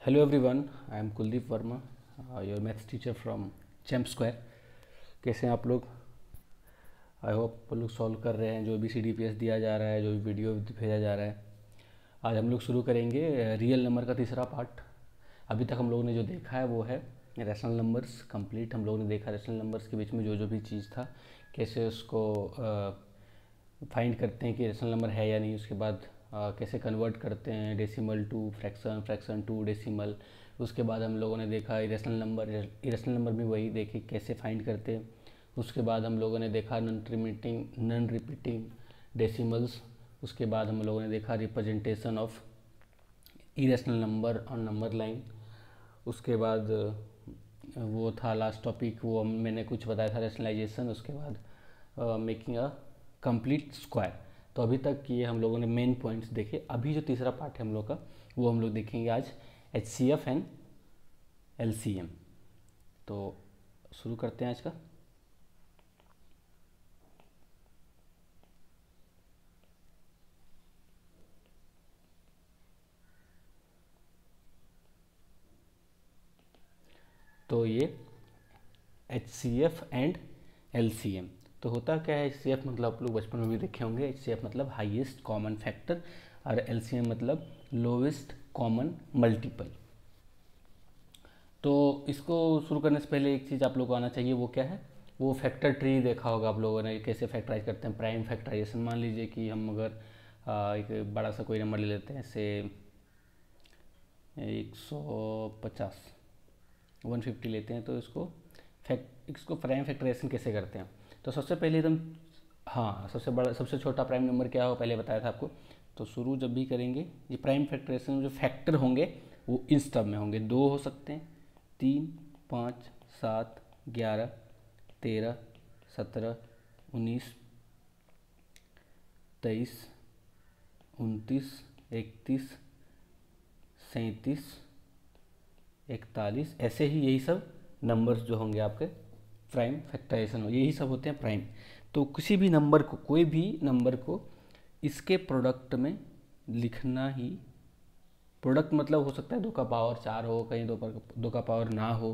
Hello everyone, I am Kuldeep Verma, your maths teacher from champ square. कैसे हैं आप लोग? आई होप आप लोग सॉल्व कर रहे हैं जो भी CDPS दिया जा रहा है, जो भी वीडियो भेजा जा रहा है। आज हम लोग शुरू करेंगे रियल नंबर का तीसरा पार्ट। अभी तक हम लोगों ने जो देखा है वो है रैशनल नंबर्स कंप्लीट। हम लोगों ने देखा रैशनल नंबर्स के बीच में जो जो भी चीज़ था, कैसे उसको फाइंड करते हैं कि रैशनल नंबर है या नहीं। उसके बाद कैसे कन्वर्ट करते हैं decimal to fraction, fraction to decimal. उसके बाद हम लोगों ने देखा इरेशनल नंबर भी वही देखे कैसे फाइंड करते हैं। उसके बाद हम लोगों ने देखा नॉन रिपीटिंग डेसिमल्स। उसके बाद हम लोगों ने देखा representation of irrational number on number line. उसके बाद वो था लास्ट टॉपिक, वो मैंने कुछ बताया था रैशनलाइजेशन। उसके बाद मेकिंग अ कंप्लीट स्क्वायर। तो अभी तक ये हम लोगों ने मेन पॉइंट्स देखे। अभी जो तीसरा पार्ट है हम लोग का, वो हम लोग देखेंगे आज HCF एंड LCM। तो शुरू करते हैं आज का। तो ये HCF एंड LCM। तो होता क्या है HCF मतलब आप लोग बचपन में भी देखे होंगे। HCF मतलब हाईएस्ट कॉमन फैक्टर और LCM मतलब लोवेस्ट कॉमन मल्टीपल। तो इसको शुरू करने से पहले एक चीज़ आप लोगों को आना चाहिए, वो क्या है, वो फैक्टर ट्री देखा होगा आप लोगों ने, कैसे फैक्टराइज करते हैं। प्राइम फैक्टराइजेशन, मान लीजिए कि हम अगर एक बड़ा सा कोई नंबर ले लेते हैं, जैसे 150 150 लेते हैं, तो इसको प्राइम फैक्टराइजेशन कैसे करते हैं। तो सबसे पहले एकदम सबसे छोटा प्राइम नंबर क्या हो पहले बताया था आपको। तो शुरू जब भी करेंगे ये प्राइम फैक्टराइजेशन में जो फैक्टर होंगे वो इस टर्म में होंगे। 2 हो सकते हैं, 3, 5, 7, 11, 13, 17, 19, 23, 29, 31, 37, 41, ऐसे ही यही सब नंबर्स जो होंगे आपके प्राइम फैक्टराइजेशन हो, यही सब होते हैं प्राइम। तो किसी भी नंबर को, कोई भी नंबर को इसके प्रोडक्ट में लिखना ही, प्रोडक्ट मतलब हो सकता है 2 का पावर 4 हो, कहीं 2 का पावर ना हो,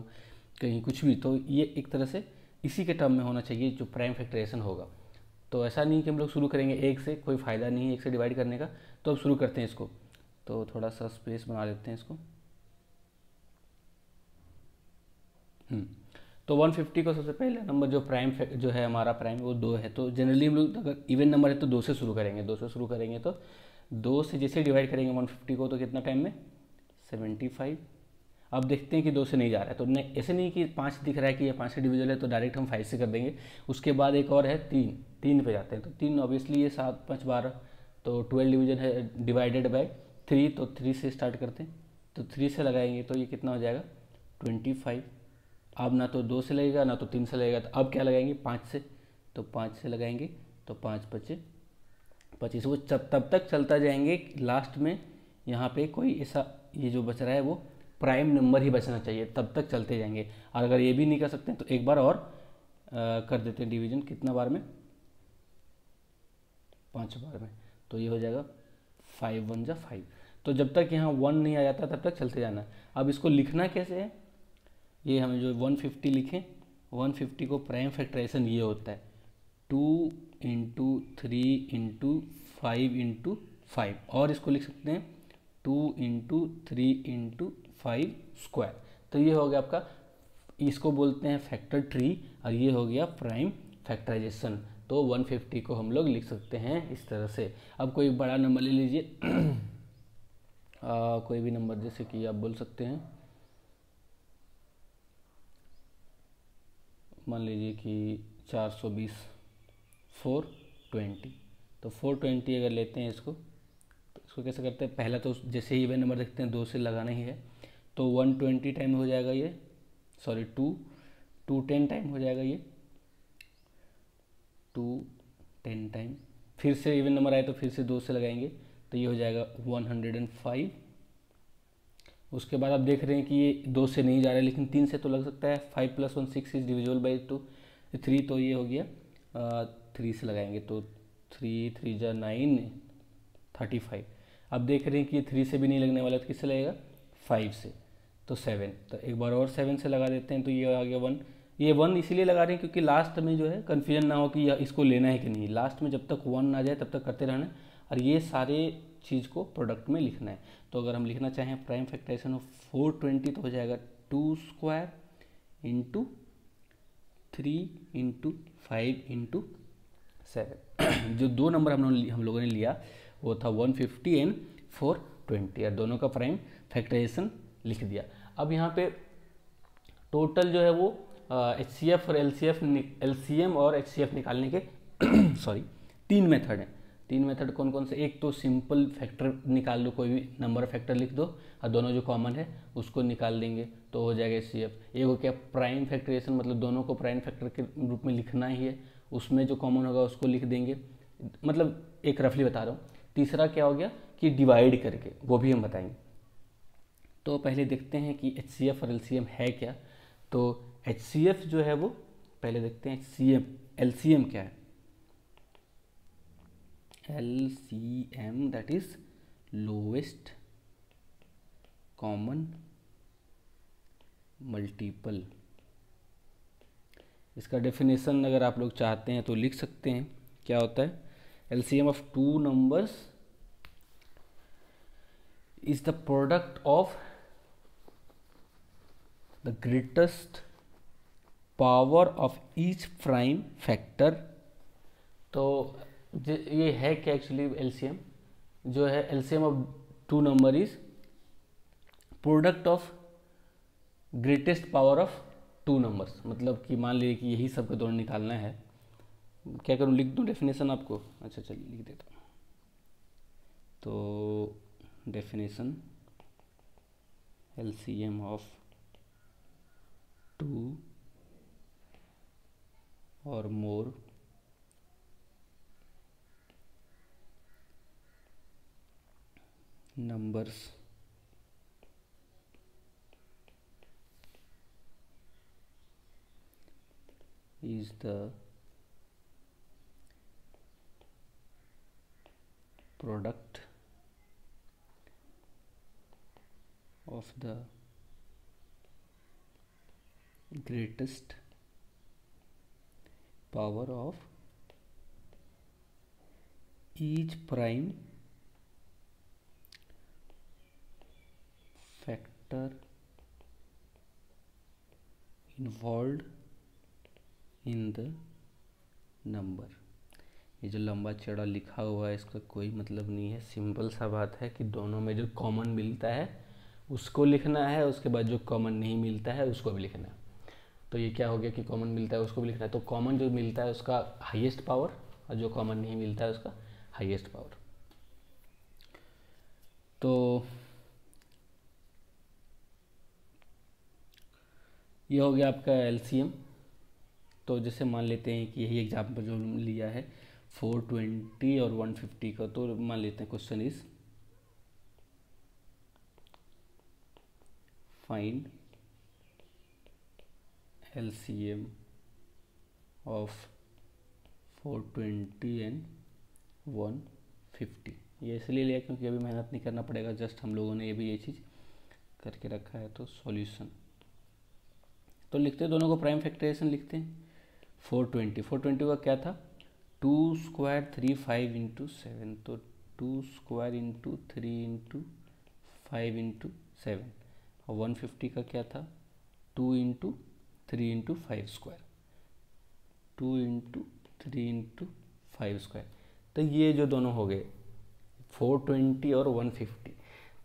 कहीं कुछ भी। तो ये एक तरह से इसी के टर्म में होना चाहिए जो प्राइम फैक्टराइजेशन होगा। तो ऐसा नहीं कि हम लोग शुरू करेंगे 1 से, कोई फ़ायदा नहीं है 1 से डिवाइड करने का। तो अब शुरू करते हैं इसको। तो थोड़ा सा स्पेस बना लेते हैं इसको। तो 150 को सबसे पहले नंबर जो जो है हमारा प्राइम, वो 2 है। तो जनरली हम लोग अगर इवन नंबर है तो 2 से शुरू करेंगे। 2 से शुरू करेंगे तो 2 से जैसे डिवाइड करेंगे 150 को, तो कितना टाइम में 75। अब देखते हैं कि 2 से नहीं जा रहा है, तो ऐसे नहीं कि 5 दिख रहा है कि ये 5 से डिविजल है तो डायरेक्ट हम 5 से कर देंगे। उसके बाद एक और है 3 पे जाते हैं। तो 3 ऑब्वियसली ये 7, 5, 12, तो 12 डिवीजन है डिवाइडेड बाय 3, तो 3 से स्टार्ट करते हैं। तो 3 से लगाएंगे तो ये कितना हो जाएगा 25। अब ना तो 2 से लगेगा ना तो 3 से लगेगा, तो अब क्या लगाएंगे 5 से। तो 5 से लगाएंगे तो 5 बचे 25। वो तब तक चलता जाएंगे, लास्ट में यहाँ पे कोई ऐसा ये जो बच रहा है वो प्राइम नंबर ही बचना चाहिए, तब तक चलते जाएंगे। और अगर ये भी नहीं कर सकते तो एक बार और कर देते हैं डिवीजन। कितना बार में 5 बार में। तो ये हो जाएगा 5 1 जा 5। तो जब तक यहाँ 1 नहीं आ जाता तब तक चलते जाना। अब इसको लिखना कैसे है, ये हमें जो 150 लिखें, 150 को प्राइम फैक्टराइजेशन ये होता है 2 इंटू 3 इंटू 5 इंटू 5। और इसको लिख सकते हैं 2 इंटू 3 इंटू 5 स्क्वायर। तो ये हो गया आपका, इसको बोलते हैं फैक्टर ट्री, और ये हो गया प्राइम फैक्टराइजेशन। तो 150 को हम लोग लिख सकते हैं इस तरह से। अब कोई बड़ा नंबर ले लीजिए कोई भी नंबर, जैसे कि आप बोल सकते हैं, मान लीजिए कि 420 420। तो 420 अगर लेते हैं इसको, तो इसको कैसे करते हैं, पहला तो जैसे ही इवन नंबर देखते हैं 2 से लगाना ही है। तो 120 टाइम हो जाएगा ये, सॉरी 210 टाइम हो जाएगा ये, 210 टाइम। फिर से इवन नंबर आए तो फिर से 2 से लगाएंगे तो ये हो जाएगा 105। उसके बाद आप देख रहे हैं कि ये 2 से नहीं जा रहा है, लेकिन 3 से तो लग सकता है। 5 + 1 6 इज डिविजिबल बाई 3, तो ये हो गया 3 से लगाएंगे तो 3 3 जा 9 35। अब देख रहे हैं कि ये 3 से भी नहीं लगने वाला, तो किससे लगेगा 5 से। तो 7, तो एक बार और 7 से लगा देते हैं, तो ये आ गया 1। ये 1 इसीलिए लगा रहे हैं क्योंकि लास्ट में जो है कन्फ्यूजन ना हो कि इसको लेना है कि नहीं। लास्ट में जब तक 1 ना जाए तब तक करते रहना है, और ये सारे चीज़ को प्रोडक्ट में लिखना है। तो अगर हम लिखना चाहें प्राइम फैक्टराइजेशन ऑफ 420 तो हो जाएगा 2 स्क्वायर इंटू 3 इंटू 5 इंटू 7। जो दो नंबर हम लोगों ने लिया वो था 150 एंड 420, और दोनों का प्राइम फैक्टराइजेशन लिख दिया। अब यहाँ पे टोटल जो है वो HCF और LCM और HCF निकालने के सॉरी 3 मेथड हैं। 3 मेथड कौन कौन से? एक तो सिंपल फैक्टर निकाल लो, कोई भी नंबर फैक्टर लिख दो और दोनों जो कॉमन है उसको निकाल देंगे तो हो जाएगा HCF। एक हो क्या प्राइम फैक्टराइजेशन, मतलब दोनों को प्राइम फैक्टर के रूप में लिखना ही है, उसमें जो कॉमन होगा उसको लिख देंगे, मतलब एक रफली बता रहा हूँ। तीसरा क्या हो गया कि डिवाइड करके, वो भी हम बताएंगे। तो पहले देखते हैं कि HCF और LCM है क्या। तो HCF जो है वो पहले देखते हैं HCM, LCM क्या है। LCM that is lowest common multiple. इसका डेफिनेशन अगर आप लोग चाहते हैं तो लिख सकते हैं। क्या होता है? LCM of two numbers is the product of the greatest power of each prime factor। तो ये है क्या एक्चुअली? LCM जो है LCM of two number is product of greatest power of two numbers. मतलब कि मान लीजिए कि यही सबके दोनों निकालना है, क्या करूँ, लिख दूँ डेफिनेशन आपको? अच्छा चलिए लिख देता हूँ। तो definition LCM of two or more numbers is the product of the greatest power of each prime factor involved in the number। ये जो लंबा चौड़ा लिखा हुआ है इसका कोई मतलब नहीं है, सिंपल सा बात है कि दोनों में जो कॉमन मिलता है उसको लिखना है, उसके बाद जो कॉमन नहीं मिलता है उसको भी लिखना है। तो ये क्या हो गया कि कॉमन मिलता है उसको भी लिखना है। तो कॉमन जो मिलता है उसका हाईएस्ट पावर, और जो कॉमन नहीं मिलता है उसका हाईएस्ट पावर। तो ये हो गया आपका LCM। तो जैसे मान लेते हैं कि यही एग्जाम्पल जो लिया है 420 और 150 का, तो मान लेते हैं question is find LCM of 420 and 150। ये इसलिए लिया क्योंकि अभी मेहनत नहीं करना पड़ेगा, जस्ट हम लोगों ने ये चीज़ करके रखा है। तो सॉल्यूशन तो लिखते हैं, दोनों को प्राइम फैक्टराइजेशन लिखते हैं। 420 का क्या था? 2 स्क्वायर 3 5 इंटू 7, तो 2 स्क्वायर इंटू 3 इंटू 5 इंटू 7। और 150 का क्या था? 2 into 3 into 5 square, 2 into 3 into 5 square. तो ये जो दोनों हो गए 420 और 150।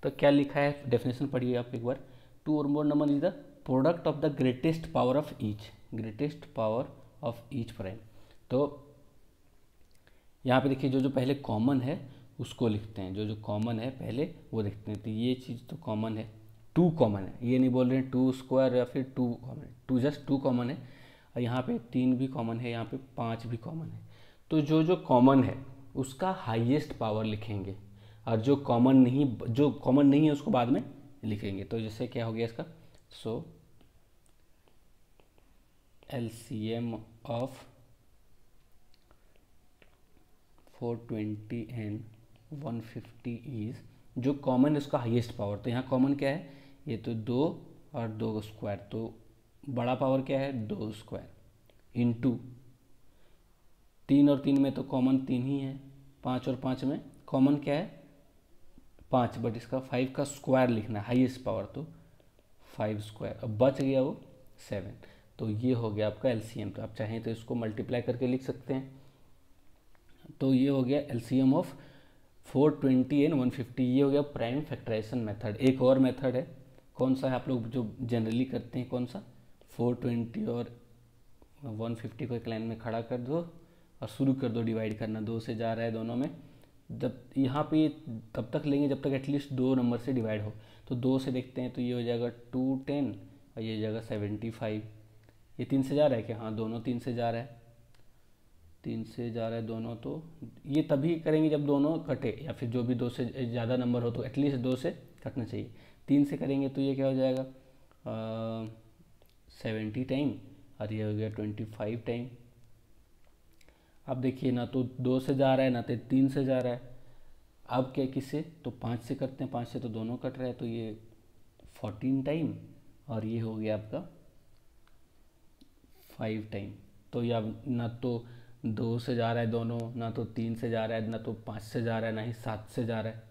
तो क्या लिखा है? डेफिनेशन पढ़िए आप एक बार। 2 और मोर number is the product of the greatest power of each, greatest power of each prime. तो यहाँ पे देखिए जो जो पहले कॉमन है उसको लिखते हैं, जो जो कॉमन है पहले वो लिखते हैं। तो ये चीज़ तो कॉमन है, 2 कॉमन है, ये नहीं बोल रहे हैं 2 स्क्वायर या फिर 2 कॉमन है, 2 जस्ट 2 कॉमन है। और यहाँ पे 3 भी कॉमन है, यहाँ पे 5 भी कॉमन है। तो जो जो कॉमन है उसका हाईएस्ट पावर लिखेंगे, और जो कॉमन नहीं है उसको बाद में लिखेंगे। तो जैसे क्या हो गया इसका? सो LCM ऑफ 420 एंड 150 इज, जो कॉमन है उसका हाईएस्ट पावर। तो यहाँ कॉमन क्या है? ये तो 2 और 2 स्क्वायर, तो बड़ा पावर क्या है 2 स्क्वायर इंटू 3 और 3 में तो कॉमन 3 ही है, 5 और 5 में कॉमन क्या है 5, बट इसका 5 का स्क्वायर लिखना है हाईएस्ट पावर, तो 5 स्क्वायर, अब बच गया वो 7। तो ये हो गया आपका एलसीएम। तो आप चाहें तो इसको मल्टीप्लाई करके लिख सकते हैं। तो ये हो गया एलसीएम ऑफ 420 एंड 150। ये हो गया प्राइम फैक्टराइजेशन मेथड। एक और मेथड है, कौन सा है आप लोग जो जनरली करते हैं, कौन सा, 420 और 150 को एक लाइन में खड़ा कर दो और शुरू कर दो डिवाइड करना, 2 से जा रहा है दोनों में, जब यहाँ पे तब तक लेंगे जब तक एटलीस्ट 2 नंबर से डिवाइड हो। तो 2 से देखते हैं तो ये हो जाएगा 210 और ये हो जाएगा 75। ये 3 से जा रहा है क्या, हाँ दोनों 3 से जा रहा है, 3 से जा रहा है दोनों। तो ये तभी करेंगे जब दोनों कटे, या फिर जो भी 2 से ज़्यादा नंबर हो तो एटलीस्ट 2 से कटना चाहिए। 3 से करेंगे तो ये क्या हो जाएगा 70 टाइम और ये हो गया 25 टाइम। अब देखिए ना तो 2 से जा रहा है ना तो 3 से जा रहा है। अब क्या किससे, तो 5 से करते हैं, 5 से तो दोनों कट रहे हैं, तो ये 14 टाइम और ये हो गया आपका 5 टाइम। तो ये अब ना तो 2 से जा रहा है दोनों, ना तो 3 से जा रहा है, ना तो 5 से जा रहा है, ना ही 7 से जा रहा है।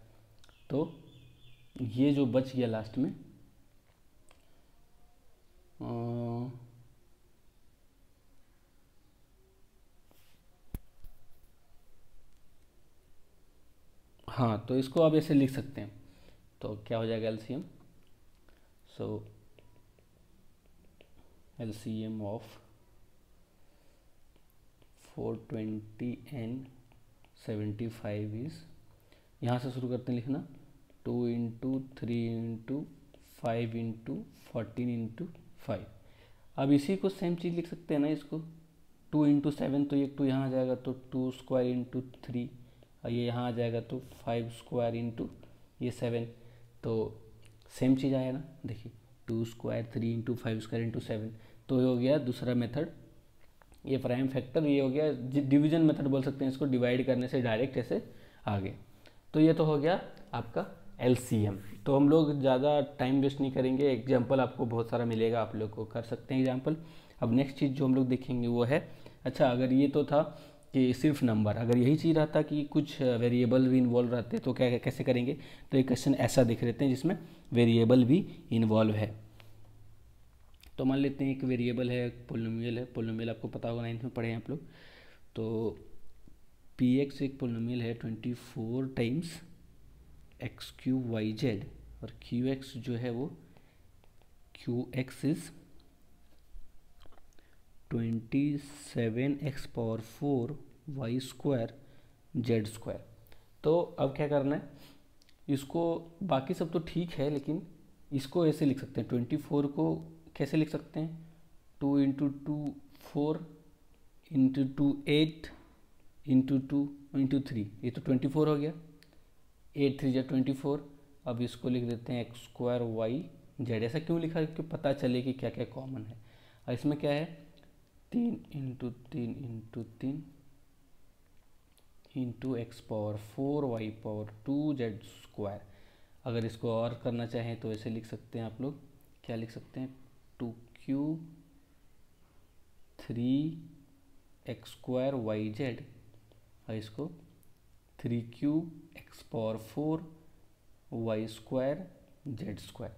तो ये जो बच गया लास्ट में हाँ, तो इसको आप ऐसे लिख सकते हैं। तो क्या हो जाएगा LCM, so LCM of 420 and 75 is, यहाँ से शुरू करते हैं लिखना, 2 इंटू 3 इंटू 5 इंटू 14 इंटू 5। अब इसी को सेम चीज़ लिख सकते हैं ना, इसको 2 इंटू 7, तो ये 2 यहाँ आ जाएगा तो 2 स्क्वायर इंटू 3, और ये यहाँ आ जाएगा तो 5 स्क्वायर इंटू ये 7। तो सेम चीज़ आया ना, देखिए 2 स्क्वायर 3 इंटू 5 स्क्वायर इंटू 7। तो ये हो गया दूसरा मेथड, ये प्राइम फैक्टर, ये हो गया डिवीजन मेथड बोल सकते हैं इसको, डिवाइड करने से डायरेक्ट ऐसे आगे। तो ये तो हो गया आपका एलसीएम। तो हम लोग ज़्यादा टाइम वेस्ट नहीं करेंगे, एग्जाम्पल आपको बहुत सारा मिलेगा, आप लोग को कर सकते हैं एग्जाम्पल। अब नेक्स्ट चीज़ जो हम लोग देखेंगे वो है, अच्छा अगर ये तो था कि सिर्फ नंबर, अगर यही चीज़ रहता कि कुछ वेरिएबल भी इन्वॉल्व रहते तो क्या कैसे करेंगे। तो एक क्वेश्चन ऐसा देख लेते हैं जिसमें वेरिएबल भी इन्वॉल्व है। तो मान लेते हैं एक वेरिएबल है, पोलिनोमियल है। पोलिनोमियल आपको पता होगा, 9th में पढ़े हैं आप लोग। तो पी एक्स एक पोलिनोमियल है 24 times X cube Y Z, और क्यू एक्स जो है वो Q X is 27x⁴ Y square Z square. तो अब क्या करना है, इसको बाकी सब तो ठीक है लेकिन इसको ऐसे लिख सकते हैं, 24 को कैसे लिख सकते हैं, 2 इंटू 2 4 इंटू 2 8 इंटू 2 इंटू 3, ये तो 24 हो गया, 8 3 24। अब इसको लिख देते हैं एक्स स्क्वायर वाई जेड। ऐसा क्यों लिखा है, क्योंकि पता चले कि क्या क्या कॉमन है। और इसमें क्या है 3 into 3 into 3 into x⁴ y⁴ Z square. अगर इसको और करना चाहें तो ऐसे लिख सकते हैं आप लोग, क्या लिख सकते हैं 2 3x² वाई जेड, और इसको 3 x⁴ Y square Z square.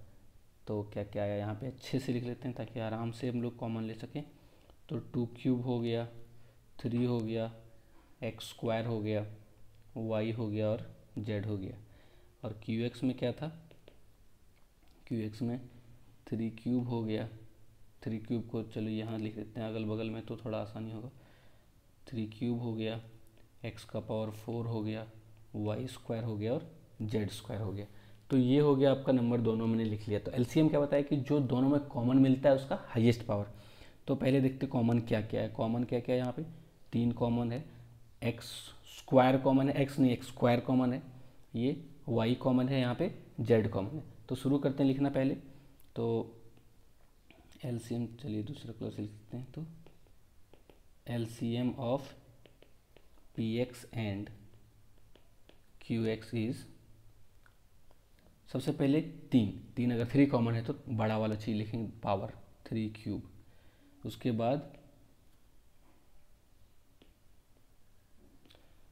तो क्या क्या आया यहाँ पे अच्छे से लिख लेते हैं ताकि आराम से हम लोग कॉमन ले सकें। तो 2³ हो गया, 3 हो गया, x² हो गया, y हो गया और z हो गया। और QX में क्या था, QX में 3³ हो गया, 3³ को चलो यहाँ लिख देते हैं अगल बगल में तो थोड़ा आसानी होगा। 3³ हो गया, x⁴ हो गया, y² हो गया और z² हो गया। तो ये हो गया आपका नंबर, दोनों मैंने लिख लिया। तो एलसीएम क्या बताया कि जो दोनों में कॉमन मिलता है उसका हाईएस्ट पावर। तो पहले देखते कॉमन क्या क्या है। कॉमन क्या क्या है, यहाँ पे 3 कॉमन है, x² कॉमन है, x नहीं x² कॉमन है, ये y कॉमन है, यहाँ पे z कॉमन है। तो शुरू करते हैं लिखना पहले। तो एलसीएम, चलिए दूसरा क्लास लिखते हैं। तो LCM of P X and Q X is सबसे पहले 3 अगर 3 कॉमन है तो बड़ा वाला चीज़ लिखेंगे पावर 3 क्यूब। उसके बाद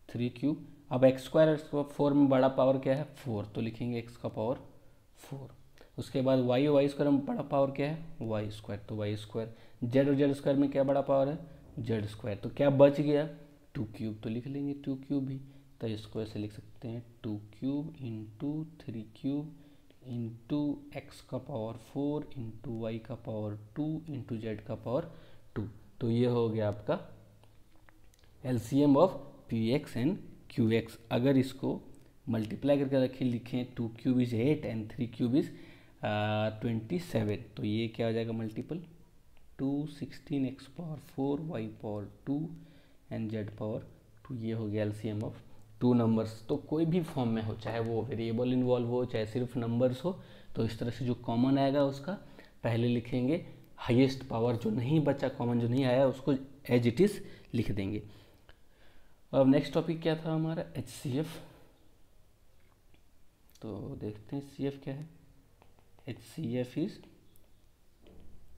3 क्यूब। अब एक्स स्क्वायर 4 में बड़ा पावर क्या है 4, तो लिखेंगे एक्स का पावर 4। उसके बाद वाई स्क्वायर में बड़ा पावर क्या है वाई स्क्वायर, तो वाई स्क्वायर। जेड और जेड स्क्वायर में क्या बड़ा पावर है जेड स्क्वायर, तो क्या बच गया 2 क्यूब, तो लिख लेंगे 2 क्यूब भी। तो इसको ऐसे लिख सकते हैं 2 cube into 3 cube into X का पावर 4 इंटू वाई का पावर 2 इंटू जेड का पावर 2। तो ये हो गया आपका LCM of P X and Q X. अगर इसको मल्टीप्लाई करके रखें लिखें 2 cube is 8 and 3 cube is 27, तो ये क्या हो जाएगा multiple 2 16 X power 4 Y power 2 and Z power 2। ये हो गया एलसीएम ऑफ 2 नंबर्स। तो कोई भी फॉर्म में हो, चाहे वो वेरिएबल इन्वॉल्व हो चाहे सिर्फ नंबर्स हो, तो इस तरह से जो कॉमन आएगा उसका पहले लिखेंगे, हाईएस्ट पावर जो नहीं बचा कॉमन जो नहीं आया उसको एज इट इज़ लिख देंगे। अब नेक्स्ट टॉपिक क्या था हमारा HCF। तो देखते हैं HCF क्या है। HCF is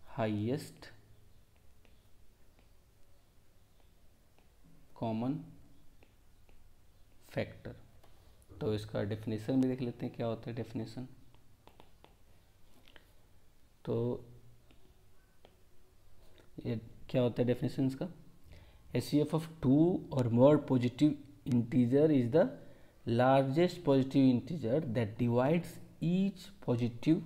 highest common factor. तो इसका डेफिनेशन भी देख लेते हैं क्या होता है डेफिनेशन। तो ये क्या होता है डेफिनेशन इसका, HCF of 2 or more positive integer is the largest positive integer that divides each positive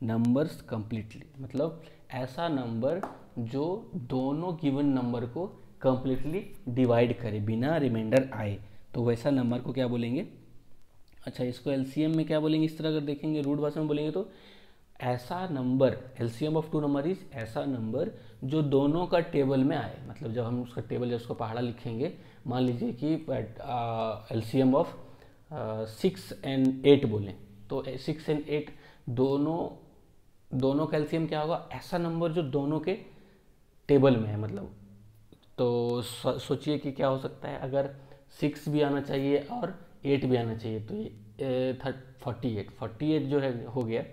numbers completely। मतलब ऐसा नंबर जो दोनों गिवन नंबर को completely डिवाइड करे बिना रिमाइंडर आए, तो वैसा नंबर को क्या बोलेंगे। अच्छा, इसको LCM में क्या बोलेंगे, इस तरह अगर देखेंगे रूट भाषा में बोलेंगे तो ऐसा number LCM of 2 number is ऐसा नंबर जो दोनों का टेबल में आए। मतलब जब हम उसका टेबल जब उसको पहाड़ा लिखेंगे, मान लीजिए कि LCM ऑफ 6 and 8 बोलें, तो 6 and 8 दोनों का LCM क्या होगा, ऐसा नंबर जो दोनों के टेबल में है। मतलब तो सोचिए कि क्या हो सकता है, अगर 6 भी आना चाहिए और 8 भी आना चाहिए, तो ये 48 जो है हो गया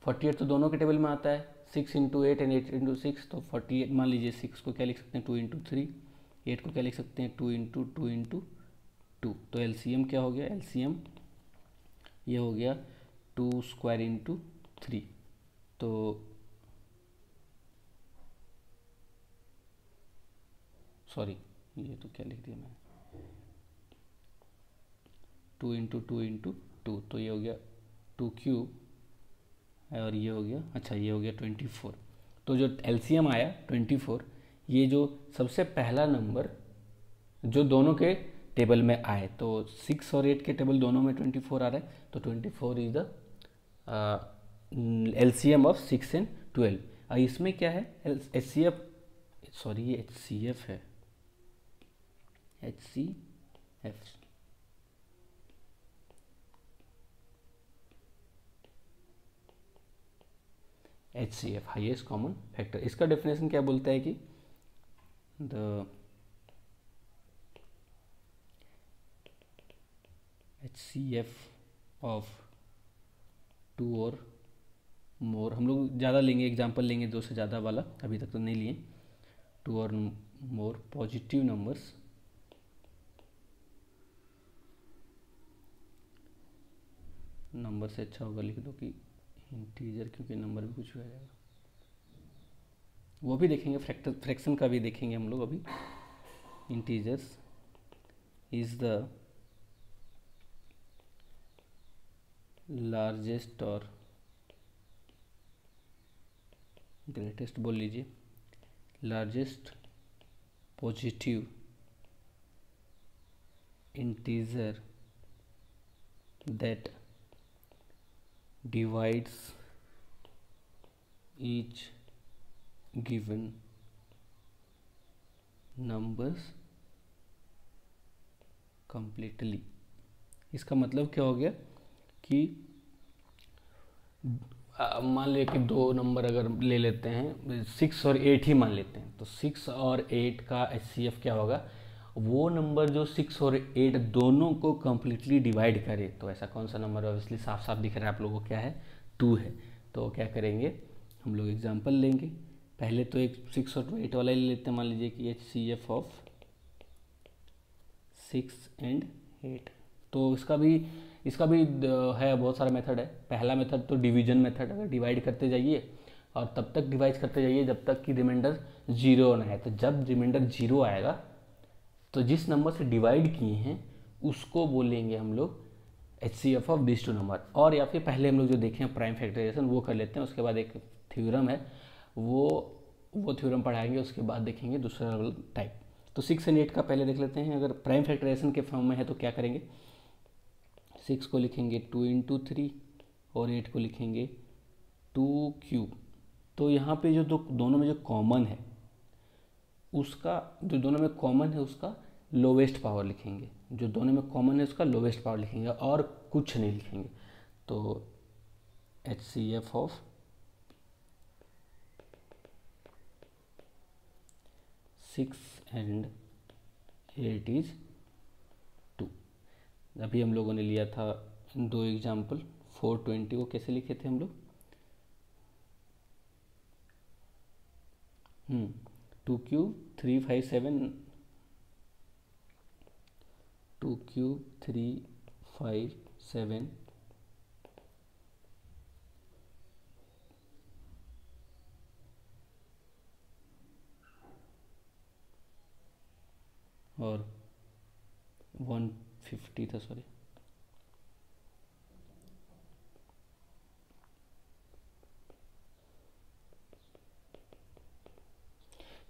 48, तो दोनों के टेबल में आता है 6 इंटू 8 एंड 8 इंटू 6, तो 48। मान लीजिए 6 को क्या लिख सकते हैं 2 इंटू 3, 8 को क्या लिख सकते हैं 2 इंटू 2 इंटू 2। तो LCM क्या हो गया, LCM ये हो गया 2 स्क्वायर इंटू 3। तो सॉरी ये तो क्या लिख दिया मैंने, 2 इंटू 2 इंटू 2, तो ये हो गया 2 क्यूब और ये हो गया, अच्छा ये हो गया 24। तो जो LCM आया 24, ये जो सबसे पहला नंबर जो दोनों के टेबल में आए, तो 6 और 8 के टेबल दोनों में 24 आ रहा है, तो 24 is the LCM of 6 and 12। इसमें क्या है HCF, सॉरी ये HCF है, HCF HCF highest common factor. इसका डेफिनेशन क्या बोलता है कि द HCF ऑफ 2 और मोर, हम लोग ज़्यादा लेंगे, एग्जांपल लेंगे 2 से ज़्यादा वाला, अभी तक तो नहीं लिए। 2 और मोर पॉजिटिव नंबर्स नंबर से अच्छा होगा लिख दो कि इंटीजर, क्योंकि नंबर भी कुछ हो जाएगा, वो भी देखेंगे, फ्रैक्शन का भी देखेंगे हम लोग अभी। इंटीजर्स इज द लार्जेस्ट और ग्रेटेस्ट, बोल लीजिए largest positive integer that divides each given numbers completely। इसका मतलब क्या हो गया कि मान लिया कि 2 नंबर अगर ले लेते हैं, 6 और 8 ही मान लेते हैं, तो 6 और 8 का HCF क्या होगा, वो नंबर जो 6 और 8 दोनों को कम्प्लीटली डिवाइड करे। तो ऐसा कौन सा नंबर ऑब्वियसली साफ साफ दिख रहा है आप लोगों को, क्या है, 2 है। तो क्या करेंगे हम लोग, एग्जांपल लेंगे। पहले तो एक 6 और 8 वाला ही लेते हैं। मान लीजिए कि HCF ऑफ 6 एंड 8। तो इसका भी है, बहुत सारा मेथड है। पहला मेथड तो डिवीजन मेथड, अगर डिवाइड करते जाइए और तब तक डिवाइड करते जाइए जब तक कि रिमाइंडर 0 ना आए। तो जब रिमाइंडर 0 आएगा तो जिस नंबर से डिवाइड किए हैं उसको बोलेंगे हम लोग HCF ऑफ दिस 2 नंबर। और या फिर पहले हम लोग जो देखें प्राइम फैक्टराइजेशन वो कर लेते हैं, उसके बाद एक थ्योरम है वो थ्योरम पढ़ाएंगे, उसके बाद देखेंगे दूसरा टाइप। तो 6 एंड 8 का पहले देख लेते हैं। अगर प्राइम फैक्टराइजेशन के फॉर्म में है तो क्या करेंगे, 6 को लिखेंगे 2 इंटू 3 और 8 को लिखेंगे 2 क्यूब। तो यहाँ पे जो दोनों में जो कॉमन है उसका, जो दोनों में कॉमन है उसका लोवेस्ट पावर लिखेंगे। जो दोनों में कॉमन है उसका लोवेस्ट पावर लिखेंगे और कुछ नहीं लिखेंगे। तो HCF ऑफ 6 एंड 8 इज 2। अभी हम लोगों ने लिया था 2 एग्जाम्पल। 420 को कैसे लिखे थे हम लोग, 2 क्यूब 3 5 7, 2 क्यूब 3 5 7 और 150 था, सॉरी।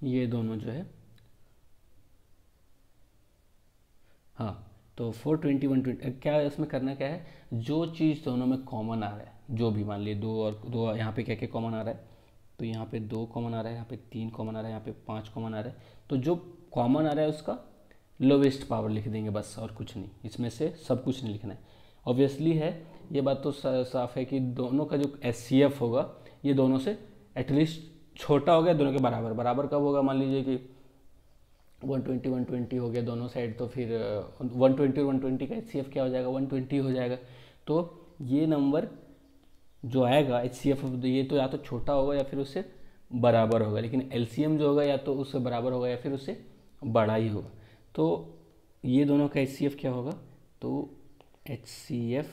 ये दोनों जो है, हाँ, तो 420 120 क्या इसमें करना क्या है, जो चीज़ दोनों में कॉमन आ रहा है, जो भी मान लिए 2 और 2, यहाँ पे क्या क्या कॉमन आ रहा है, तो यहाँ पे 2 कॉमन आ रहा है, यहाँ पे 3 कॉमन आ रहा है, यहाँ पे 5 कॉमन आ रहा है। तो जो कॉमन आ रहा है उसका लोवेस्ट पावर लिख देंगे बस, और कुछ नहीं, इसमें से सब कुछ नहीं लिखना है। ऑब्वियसली है, ये बात तो साफ है कि दोनों का जो HCF होगा ये दोनों से एटलीस्ट छोटा हो गया, दोनों के बराबर। बराबर कब होगा, मान लीजिए कि 120 120 हो गया दोनों साइड, तो फिर 120 और 120 का HCF क्या हो जाएगा, 120 हो जाएगा। तो ये नंबर जो आएगा HCF, ये तो या तो छोटा होगा या फिर उससे बराबर होगा, लेकिन LCM जो होगा या तो उससे बराबर होगा या फिर उससे बड़ा ही होगा। तो ये दोनों का HCF क्या होगा, तो HCF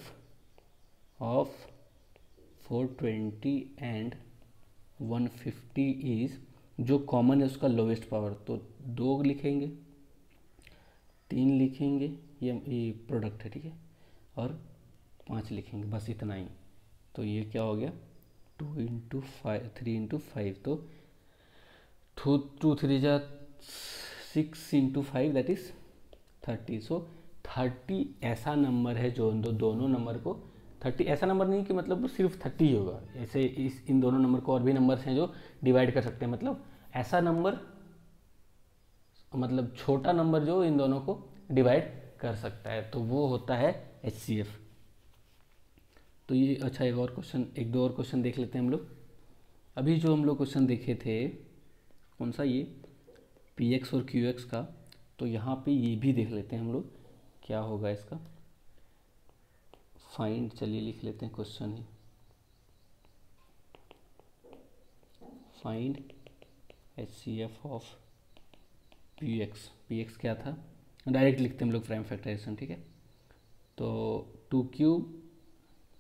ऑफ 420 एंड 150 इज, जो कॉमन है उसका लोवेस्ट पावर, तो 2 लिखेंगे, 3 लिखेंगे, ये प्रोडक्ट है, ठीक है, और 5 लिखेंगे, बस इतना ही। तो ये क्या हो गया, 2 इंटू 5 3 इंटू 5, तो 2 3 जा 6 इंटू 5 दैट इज 30। सो 30 ऐसा नंबर है जो दोनों नंबर को, 30 ऐसा नंबर नहीं कि मतलब सिर्फ 30 ही होगा, ऐसे इन दोनों नंबर को और भी नंबर्स हैं जो डिवाइड कर सकते हैं। मतलब ऐसा नंबर, मतलब छोटा नंबर जो इन दोनों को डिवाइड कर सकता है, तो वो होता है HCF। तो ये अच्छा, एक दो और क्वेश्चन देख लेते हैं हम लोग। अभी जो हम लोग क्वेश्चन देखे थे, कौन सा, ये PX और QX का, तो यहाँ पे ये भी देख लेते हैं हम लोग क्या होगा इसका। फाइंड, चलिए लिख लेते हैं question he, find HCF of PX क्या था, डायरेक्ट लिखते हैं हम लोग प्राइम फैक्टराइजेशन, ठीक है। तो 2 cube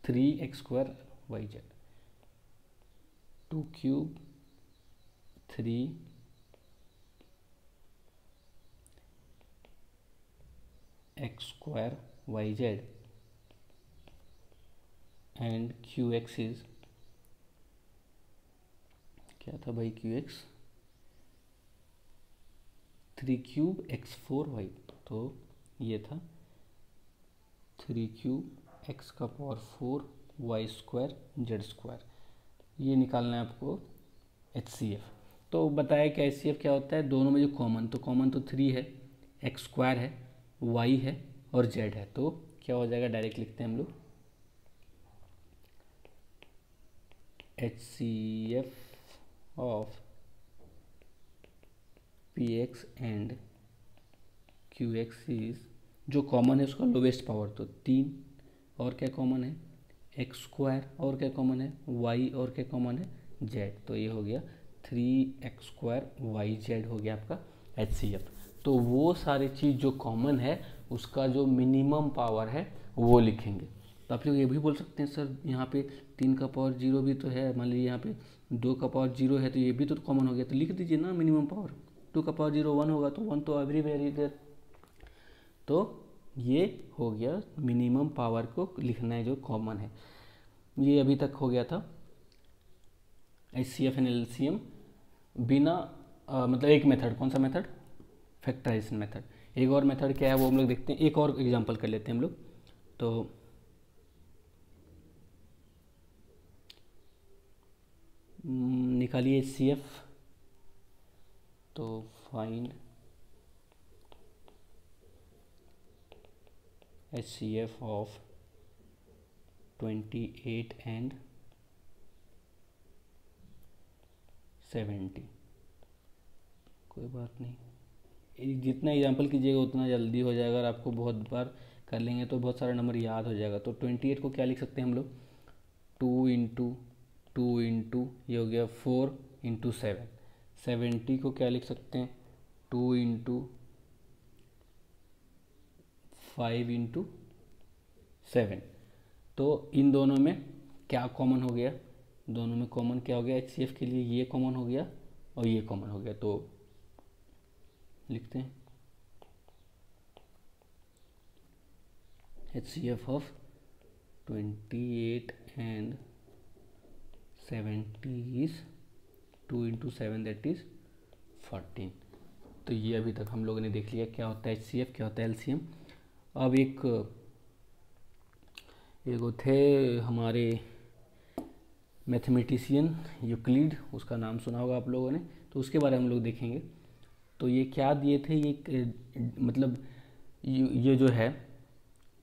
3x² YZ, 2 cube 3 x² YZ and QX is, क्या था भाई, QX 3 क्यूब x4 y, तो ये था 3 क्यूब x का पावर 4 y² z²। ये निकालना है आपको HCF। तो बताया कि HCF क्या होता है, दोनों में जो कॉमन, तो कॉमन तो 3 है, x² है, y है और z है, तो क्या हो जाएगा, डायरेक्ट लिखते हैं हम लोग HCF of PX and Q X is, जो कॉमन है उसका लोवेस्ट पावर, तो 3, और क्या कॉमन है एक्स स्क्वायर, और क्या कॉमन है वाई, और क्या कॉमन है जेड, तो ये हो गया 3x² YZ हो गया आपका HCF। तो वो सारी चीज़ जो कॉमन है उसका जो मिनिमम पावर है वो लिखेंगे। तो आप लोग ये भी बोल सकते हैं सर यहाँ पे 3 का पावर 0 भी तो है, मान लीजिए यहाँ पे 2 का पावर 0 है तो ये भी तो कॉमन हो गया, तो लिख दीजिए ना मिनिमम पावर। 2 का पावर 0 1 होगा तो 1 तो एवरीवेयर इधर, तो ये हो गया मिनिमम पावर को लिखना है जो कॉमन है। ये अभी तक हो गया था HCF एंड LCM बिना मतलब एक मेथड, कौन सा मेथड, फैक्टराइजेशन मेथड। एक और मेथड क्या है वो हम लोग देखते हैं, एक और एग्जांपल कर लेते हैं हम लोग। तो निकालिए HCF, तो फाइंड HCF ऑफ 28 एंड 70। कोई बात नहीं, जितना एग्जांपल कीजिएगा उतना जल्दी हो जाएगा, और आपको बहुत बार कर लेंगे तो बहुत सारा नंबर याद हो जाएगा। तो 28 को क्या लिख सकते हैं हम लोग, 2 इंटू 2 इंटू ये हो गया 4 इंटू 7। 70 को क्या लिख सकते हैं, 2 इंटू 5 इंटू 7। तो इन दोनों में क्या कॉमन हो गया, दोनों में कॉमन क्या हो गया, HCF के लिए ये कॉमन हो गया और ये कॉमन हो गया, तो लिखते हैं HCF of 28 and 70 is 2 into 7 that is 14। तो ये अभी तक हम लोगों ने देख लिया क्या होता है HCF, क्या होता है LCM। अब एक थे हमारे मैथमेटिशियन यूक्लिड, उसका नाम सुना होगा आप लोगों ने, तो उसके बारे में हम लोग देखेंगे। तो ये क्या दिए थे, ये मतलब ये जो है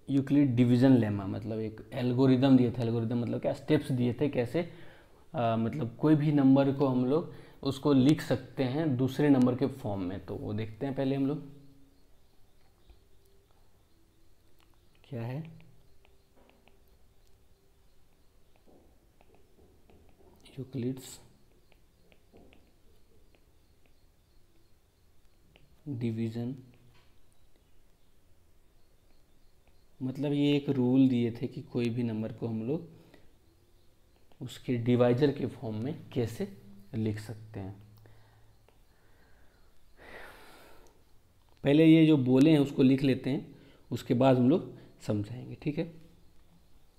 यूक्लिड डिवीजन लेमा, मतलब एक एल्गोरिदम दिए थे। एल्गोरिदम मतलब क्या, स्टेप्स दिए थे कैसे मतलब कोई भी नंबर को हम लोग उसको लिख सकते हैं दूसरे नंबर के फॉर्म में। तो वो देखते हैं पहले हम लोग क्या है। यूक्लिड्स डिवीजन, मतलब ये एक रूल दिए थे कि कोई भी नंबर को हम लोग उसके डिवाइजर के फॉर्म में कैसे लिख सकते हैं। पहले ये जो बोले हैं उसको लिख लेते हैं, उसके बाद हम लोग समझाएंगे, ठीक है।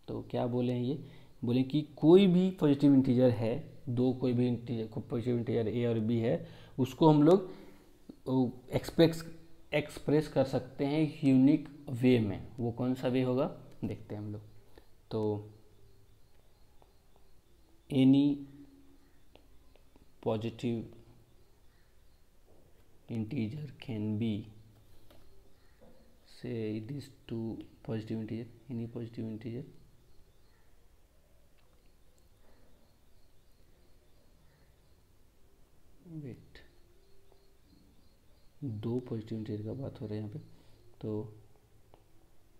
तो क्या बोले हैं, ये बोले कि कोई भी पॉजिटिव इंटीजर है, दो कोई भी इंटीजर पॉजिटिव इंटीजर ए और बी है, उसको हम लोग एक्सप्रेस कर सकते हैं यूनिक वे में। वो कौन सा वे होगा देखते हैं हम लोग। तो any positive integer can be, say it is two positive integer, any positive integer wait, दो पॉजिटिव इंटीजर का बात हो रहा है यहाँ पे। तो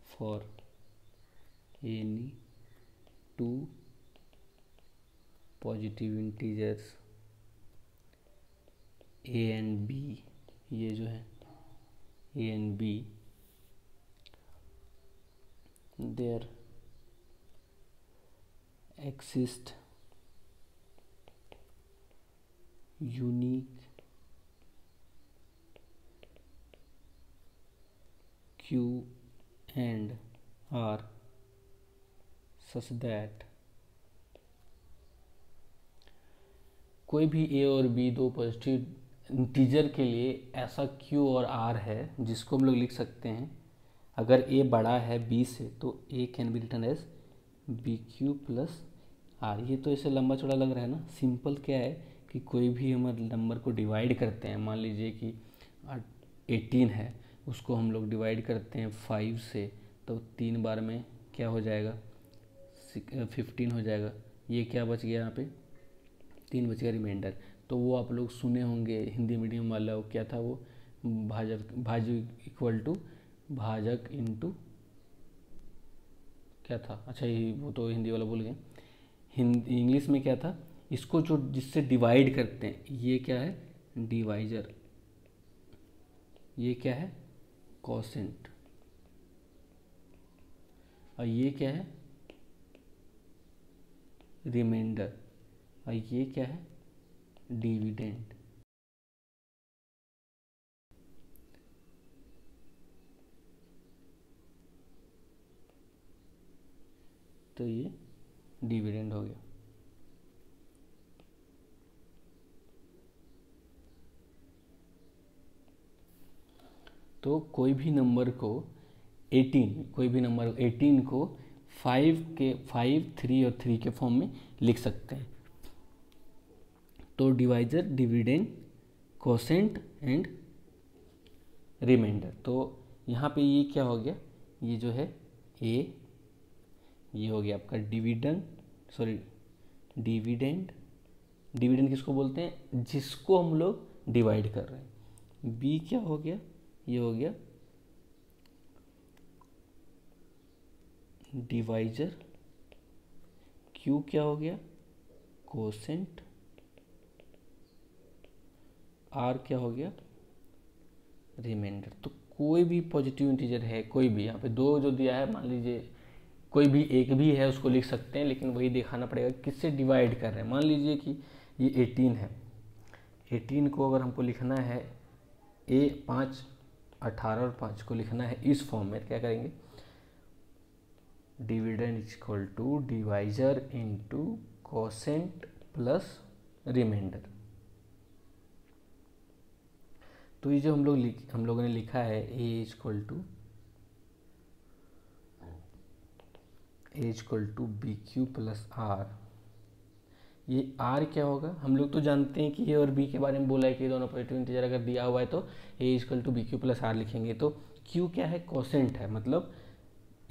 for any two positive integers A and B, ये जो है A and B, there exist unique Q and R such that कोई भी ए और बी दो पॉजिटिव इंटीजर के लिए ऐसा Q और R है जिसको हम लोग लिख सकते हैं, अगर ए बड़ा है बी से तो a can be written as b q plus r. ये तो ऐसे लंबा चौड़ा लग रहा है ना, सिंपल क्या है कि कोई भी हम नंबर को डिवाइड करते हैं, मान लीजिए कि 18 है, उसको हम लोग डिवाइड करते हैं 5 से, तो 3 बार में क्या हो जाएगा 15 हो जाएगा। ये क्या बच गया यहाँ पे 3 बच गया रिमाइंडर। तो वो आप लोग सुने होंगे हिंदी मीडियम वाला, वो क्या था वो भाजक इक्वल टू भाजक इंटू क्या था, अच्छा ये वो तो हिंदी वाला भूल गए। हिंदी इंग्लिश में क्या था, इसको जो जिससे डिवाइड करते हैं ये क्या है, डिवाइजर, ये क्या है, कोसेंट, और ये क्या है, रिमाइंडर, और ये क्या है, डिविडेंड। तो ये डिविडेंड हो गया। तो कोई भी नंबर को 18 को 5, 3 और 3 के फॉर्म में लिख सकते हैं। तो divisor, dividend, quotient and remainder. तो यहाँ पे ये क्या हो गया, ये जो है ए, ये हो गया आपका डिविडेंड। डिविडेंड किसको बोलते हैं, जिसको हम लोग डिवाइड कर रहे हैं। बी क्या हो गया, ये हो गया डिवाइजर। क्यू क्या हो गया, कोसेंट। आर क्या हो गया, रिमाइंडर। तो कोई भी पॉजिटिव इंटीजर है, कोई भी, यहाँ पे दो जो दिया है, मान लीजिए कोई भी एक भी है उसको लिख सकते हैं, लेकिन वही दिखाना पड़ेगा किससे डिवाइड कर रहे हैं। मान लीजिए कि ये 18 है, 18 को अगर हमको लिखना है 5, 18 और 5 को लिखना है इस फॉर्म में, क्या करेंगे, dividend equal to divisor into quotient plus remainder. तो ये जो हम लोगों ने लिखा है a equal to b q plus r, ये आर क्या होगा, हम लोग तो जानते हैं कि ए और बी के बारे में बोला है कि दोनों पॉजिटिव इंटीजर अगर दिया हुआ है तो a equal to b q plus r लिखेंगे। तो क्यू क्या है, कोसेंट है, मतलब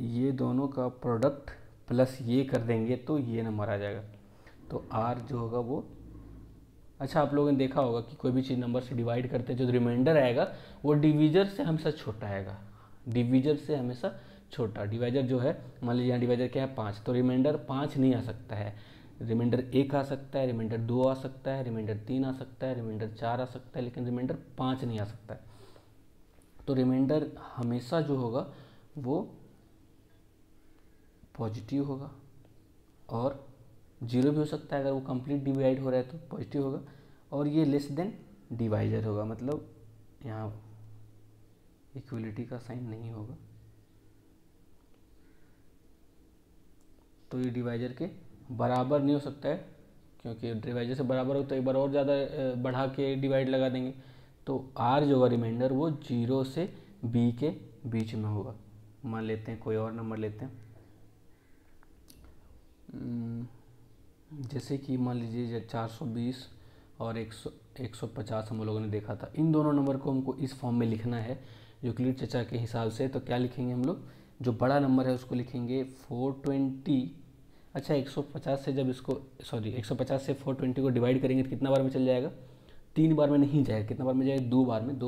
ये दोनों का प्रोडक्ट प्लस ये कर देंगे तो ये नंबर आ जाएगा। तो आर जो होगा वो, अच्छा आप लोगों ने देखा होगा कि कोई भी चीज़ नंबर से डिवाइड करते हैं, जो रिमाइंडर आएगा वो डिवीजर से हमेशा छोटा आएगा, डिवीजर से हमेशा छोटा। डिवाइजर जो है, मान लीजिए यहाँ डिवाइजर क्या है 5, तो रिमाइंडर 5 नहीं आ सकता है, रिमाइंडर 1 आ सकता है, रिमाइंडर 2 आ सकता है, रिमाइंडर 3 आ सकता है, रिमाइंडर 4 आ सकता है, लेकिन रिमाइंडर 5 नहीं आ सकता है। तो रिमाइंडर हमेशा जो होगा वो पॉजिटिव होगा, और जीरो भी हो सकता है, अगर वो कंप्लीट डिवाइड हो रहा है तो पॉजिटिव होगा, और ये लेस देन डिवाइजर होगा, मतलब यहाँ इक्वलिटी का साइन नहीं होगा। तो ये डिवाइजर के बराबर नहीं हो सकता है, क्योंकि डिवाइजर से बराबर हो तो एक बार और ज़्यादा बढ़ा के डिवाइड लगा देंगे। तो आर जो होगा रिमाइंडर वो 0 से बी के बीच में होगा। मान लेते हैं कोई और नंबर लेते हैं, जैसे कि मान लीजिए 420 और 150 हम लोगों ने देखा था। इन दोनों नंबर को हमको इस फॉर्म में लिखना है यूक्लिड चचा के हिसाब से। तो क्या लिखेंगे हम लोग, जो बड़ा नंबर है उसको लिखेंगे 420। अच्छा 150 से जब इसको 150 से 420 को डिवाइड करेंगे तो कितना बार में चल जाएगा, 3 बार में नहीं जाएगा, कितना बार में जाएगा, 2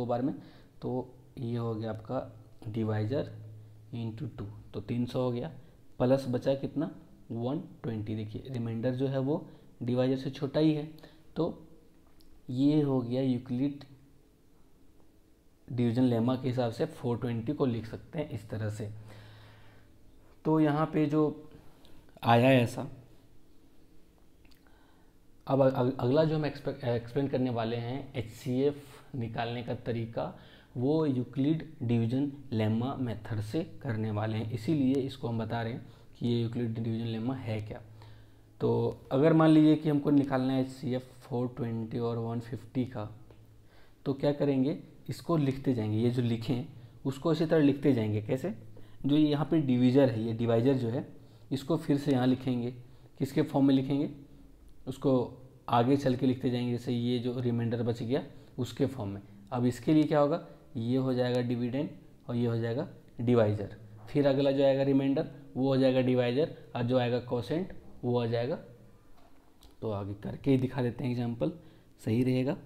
बार में। तो ये हो गया आपका डिवाइजर इंटू 2, तो 300 हो गया, प्लस बचा कितना 120। देखिए रिमाइंडर जो है वो डिवाइजर से छोटा ही है, तो ये हो गया यूक्लिड डिवीजन लेमा के हिसाब से 420 को लिख सकते हैं इस तरह से। तो यहाँ पे जो आया ऐसा, अब अगला जो हम एक्सप्लेन करने वाले हैं HCF निकालने का तरीका, वो यूक्लिड डिवीजन लेमा मेथड से करने वाले हैं, इसीलिए इसको हम बता रहे हैं कि ये यूक्लिड डिवीजन लेमा है क्या। तो अगर मान लीजिए कि हमको निकालना है HCF 420 और 150 का, तो क्या करेंगे, इसको लिखते जाएंगे, ये जो लिखें उसको इसी तरह लिखते जाएंगे। कैसे, जो ये यहाँ पे डिवीजर है, ये डिवाइजर जो है इसको फिर से यहाँ लिखेंगे, किसके फॉर्म में लिखेंगे, उसको आगे चल के लिखते जाएंगे, जैसे ये जो रिमाइंडर बच गया उसके फॉर्म में। अब इसके लिए क्या होगा, ये हो जाएगा डिविडेंड और ये हो जाएगा डिवाइजर, फिर अगला जो आएगा रिमाइंडर वो हो जाएगा डिवाइजर, और जो आएगा कोसेंट वो आ जाएगा। तो आगे करके ही दिखा देते हैं एग्जाम्पल, सही रहेगा।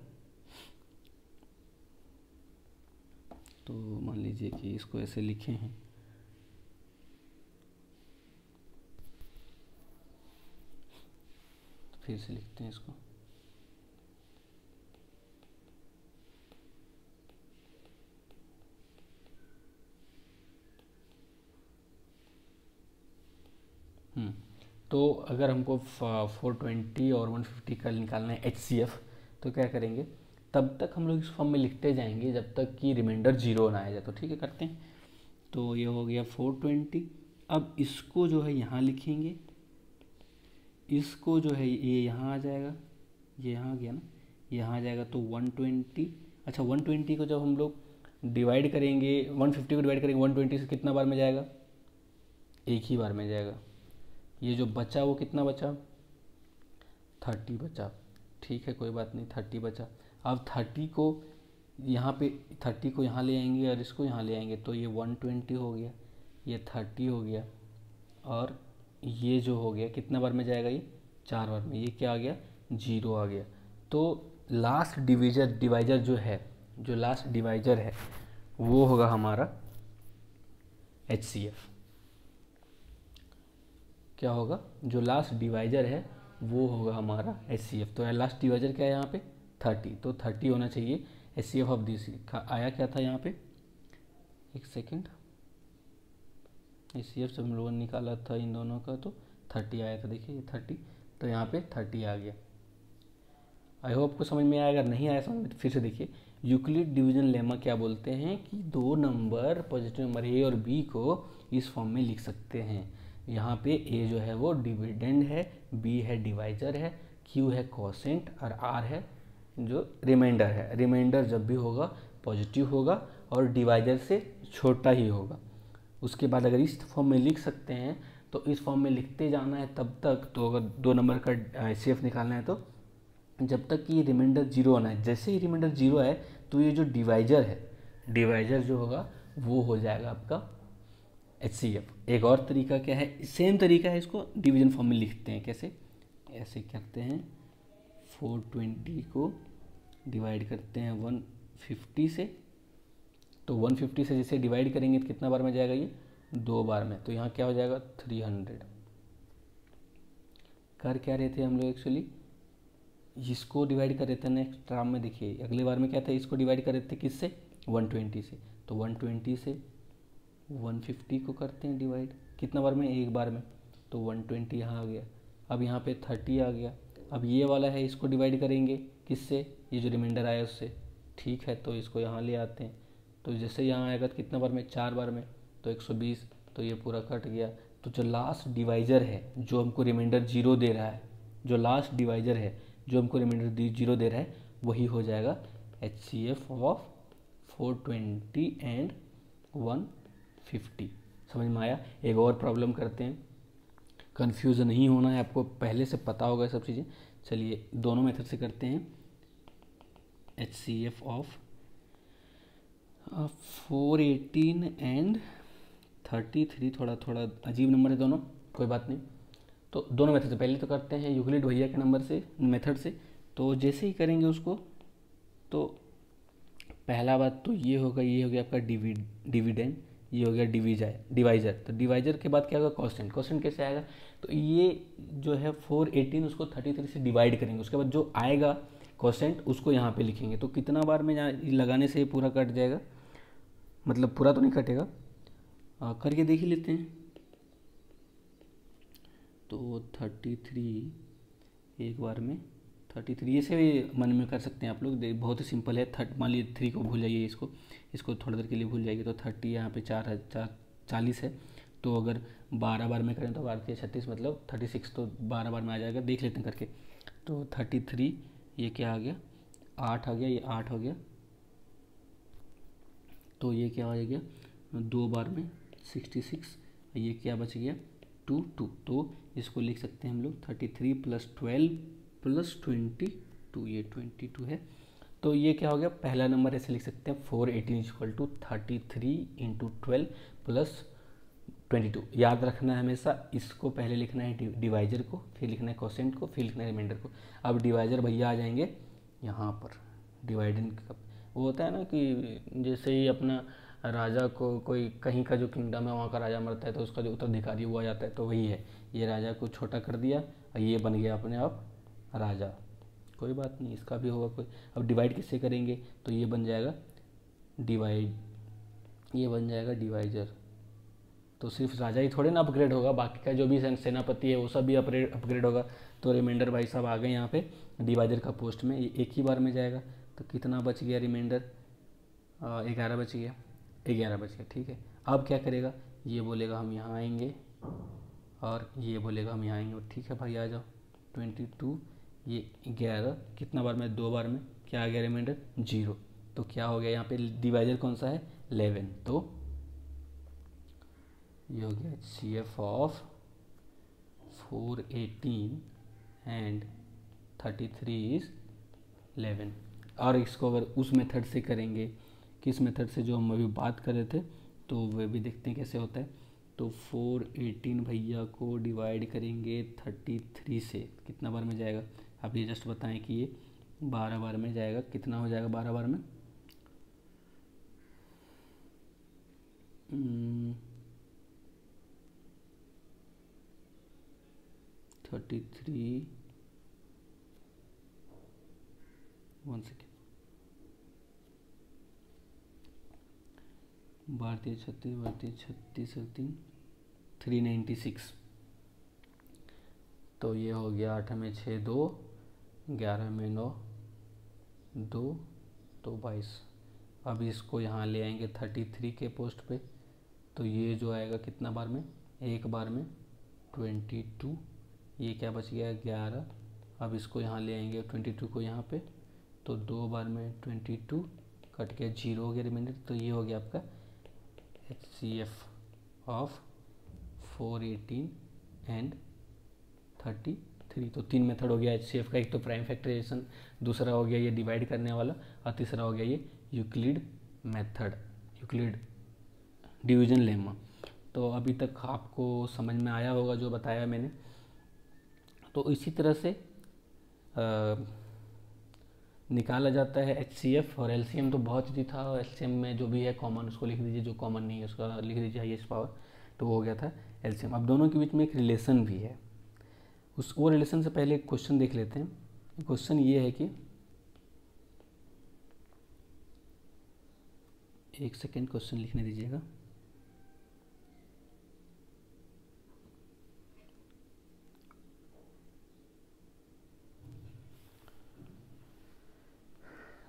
तो मान लीजिए कि इसको ऐसे लिखे हैं, फिर से लिखते हैं इसको। तो अगर हमको 420 और 150 का निकालना है HCF, तो क्या करेंगे, तब तक हम लोग इस फॉर्म में लिखते जाएंगे जब तक कि रिमाइंडर जीरो ना आ जाए। तो ठीक है, करते हैं। तो ये हो गया 420। अब इसको जो है यहाँ लिखेंगे, इसको जो है ये यहाँ आ जाएगा, ये यहाँ आ गया ना, यहाँ आ जाएगा तो 120। अच्छा, 120 को जब हम लोग डिवाइड करेंगे, 150 को डिवाइड करेंगे 120 से, कितना बार में जाएगा, एक ही बार में जाएगा। ये जो बचा वो कितना बचा, 30 बचा। ठीक है, कोई बात नहीं, 30 बचा। अब 30 को यहाँ पे, 30 को यहाँ ले आएंगे और इसको यहाँ ले आएंगे, तो ये 120 हो गया, ये 30 हो गया, और ये जो हो गया कितना बार में जाएगा, ये 4 बार में। ये क्या आ गया, 0 आ गया। तो लास्ट डिवाइजर जो है, जो लास्ट डिवाइजर है वो होगा हमारा HCF। क्या होगा, जो लास्ट डिवाइजर है वो होगा हमारा HCF। तो लास्ट डिवाइजर क्या है यहाँ पे, 30, तो 30 होना चाहिए HCF ऑफ दिस। आया क्या था यहाँ पे, एक सेकेंड, HCF से हम लोगों ने निकाला था इन दोनों का, तो 30 आया था। देखिए 30, तो यहाँ पे 30 आ गया। आई होप को समझ में आया, अगर नहीं आया समझ में तो फिर से देखिए। यूक्लिड डिवीजन लेमा क्या बोलते हैं कि दो नंबर, पॉजिटिव नंबर A और B को इस फॉर्म में लिख सकते हैं। यहाँ पे A जो है वो डिविडेंड है, B है डिवाइजर है, Q है कोसेंट, और R है जो रिमाइंडर है। रिमाइंडर जब भी होगा पॉजिटिव होगा और डिवाइजर से छोटा ही होगा। उसके बाद अगर इस फॉर्म में लिख सकते हैं तो इस फॉर्म में लिखते जाना है तब तक। तो अगर दो नंबर का HCF निकालना है तो जब तक कि रिमाइंडर जीरो आना है। जैसे ही रिमाइंडर जीरो आए तो ये जो डिवाइजर है, डिवाइजर जो होगा वो हो जाएगा आपका HCF। एक और तरीका क्या है, सेम तरीका है, इसको डिवीजन फॉर्म में लिखते हैं। कैसे, ऐसे करते हैं, 420 को डिवाइड करते हैं 150 से, तो 150 से जैसे डिवाइड करेंगे तो कितना बार में जाएगा, ये 2 बार में। तो यहाँ क्या हो जाएगा, 300। कर क्या रहे थे हम लोग, एक्चुअली इसको डिवाइड कर रहे थे नेक्स्ट टर्म में। देखिए अगले बार में क्या था, इसको डिवाइड कर रहे थे किससे, 120 से। तो 120 से 150 को करते हैं डिवाइड, कितना बार में, एक बार में। तो 120 यहाँ आ गया। अब यहाँ पे 30 आ गया। अब ये वाला है, इसको डिवाइड करेंगे किससे, ये जो रिमाइंडर आया उससे। ठीक है, तो इसको यहाँ ले आते हैं। तो जैसे यहाँ आएगा तो कितना बार में, 4 बार में, तो 120। तो ये पूरा कट गया। तो जो लास्ट डिवाइजर है जो हमको रिमाइंडर जीरो दे रहा है, जो लास्ट डिवाइजर है जो हमको रिमाइंडर जीरो दे रहा है, वही हो जाएगा HCF ऑफ 420 एंड 150। समझ में आया। एक और प्रॉब्लम करते हैं, कंफ्यूज नहीं होना है, आपको पहले से पता होगा सब चीज़ें। चलिए दोनों मेथड से करते हैं। HCF ऑफ 418 एंड 33, थोड़ा अजीब नंबर है दोनों, कोई बात नहीं। तो दोनों मेथड से पहले तो करते हैं यूक्लिड भैया के नंबर से, मेथड से। तो जैसे ही करेंगे उसको, तो पहला बात तो ये होगा, ये हो गया आपका डिविडेंड, ये हो गया डिवाइजर। तो डिवाइजर के बाद क्या होगा, कोसेंट। कोसेंट कैसे आएगा, तो ये जो है 418 उसको 33 से डिवाइड करेंगे, उसके बाद जो आएगा कोसेंट उसको यहाँ पे लिखेंगे। तो कितना बार में लगाने से पूरा कट जाएगा, मतलब पूरा तो नहीं कटेगा, करके देख ही लेते हैं। तो 33 एक बार में 33, ऐसे भी मन में कर सकते हैं आप लोग, बहुत ही सिंपल है। मान लीजिए 3 को भूल जाइए, इसको थोड़ी देर के लिए भूल जाइए। तो 30 यहाँ पे 40 है। तो अगर 12 बार में करें तो 12 36, मतलब 36, तो 12 बार में आ जाएगा। देख लेते हैं करके। तो 33, ये क्या आ गया, 8 आ गया, ये 8 हो गया। तो ये क्या आ गया, 2 बार में 66, ये क्या बच गया, 2। तो इसको लिख सकते हैं हम लोग 33 + 12 + 22, ये 22 है। तो ये क्या हो गया, पहला नंबर ऐसे लिख सकते हैं, 418 = 33 × 12 + 22। याद रखना है हमेशा, इसको पहले लिखना है डिवाइजर को, फिर लिखना है कोसेंट को, फिर लिखना है रिमाइंडर को। अब डिवाइजर भैया आ जाएंगे यहाँ पर, डिवाइडेंड का वो होता है ना कि जैसे ही अपना राजा को कोई कहीं का जो किंगडम है वहाँ का राजा मरता है तो उसका जो उत्तराधिकारी वो आ जाता है, तो वही है, ये राजा को छोटा कर दिया और ये बन गया अपने आप राजा। कोई बात नहीं, इसका भी होगा कोई। अब डिवाइड किससे करेंगे, तो ये बन जाएगा डिवाइड, ये बन जाएगा डिवाइजर। तो सिर्फ राजा ही थोड़े ना अपग्रेड होगा, बाकी का जो भी सेनापति है वो सब भी अपग्रेड होगा। तो रिमाइंडर भाई साहब आ गए यहाँ पे डिवाइजर का पोस्ट में, ये एक ही बार में जाएगा। तो कितना बच गया रिमाइंडर, 11 बच गया, 11 बच गया, ठीक है। अब क्या करेगा, ये बोलेगा हम यहाँ आएंगे और ये बोलेगा हम यहाँ आएंगे, ठीक है भाई आ जाओ। 22, ये 11, कितना बार में, 2 बार में, क्या आ गया रिमाइंडर 0। तो क्या हो गया यहाँ पे डिवाइजर कौन सा है 11, तो ये हो गया HCF ऑफ 418 एंड 33 इज 11। और इसको अगर उस मेथड से करेंगे, किस मेथड से जो हम अभी बात कर रहे थे, तो वह भी देखते हैं कैसे होता है। तो 418 भैया को डिवाइड करेंगे 33 से, कितना बार में जाएगा, आप ये जस्ट बताएं कि ये 12 बार में जाएगा। कितना हो जाएगा 12 बार में, 33, 1 सेकेंड, 32 396। तो ये हो गया 8 में 6 2, 11 में 9 2, तो 22। अब इसको यहाँ ले आएंगे 33 के पोस्ट पे, तो ये जो आएगा कितना बार में, एक बार में 22, ये क्या बच गया 11। अब इसको यहाँ ले आएंगे 22 को यहाँ पे, तो 2 बार में 22 कट के 0 हो गया रिमाइंडर। तो ये हो गया आपका HCF ऑफ 418 एंड 33। तो 3 मेथड हो गया HCF का, एक तो प्राइम फैक्टराइजेशन, दूसरा हो गया ये डिवाइड करने वाला, और तीसरा हो गया ये Euclid method, Euclid division lemma. तो अभी तक आपको समझ में आया होगा जो बताया मैंने। तो इसी तरह से निकाला जाता है HCF। और LCM तो बहुत इजी था, LCM में जो भी है कॉमन उसको लिख दीजिए, जो कॉमन नहीं है उसका लिख दीजिए हाईएस्ट पावर, तो वो हो गया था LCM। अब दोनों के बीच में एक रिलेशन भी है, वो रिलेशन से पहले एक क्वेश्चन देख लेते हैं। क्वेश्चन ये है कि, एक सेकेंड क्वेश्चन लिखने दीजिएगा।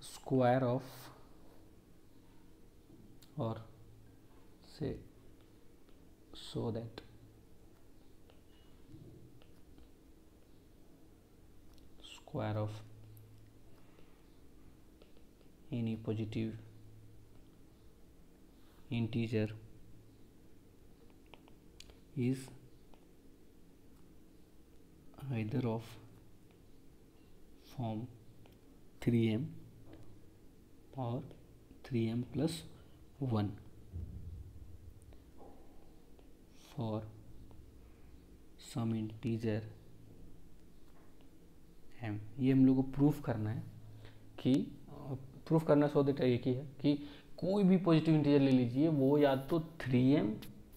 स्क्वायर ऑफ, और से so that square of any positive integer is either of form 3m or 3m plus 1 for some integer m। ये हम लोग को प्रूफ करना है कि, प्रूफ करना सो दैट एक ही है कि कोई भी पॉजिटिव इंटीजर ले लीजिए, वो या तो 3m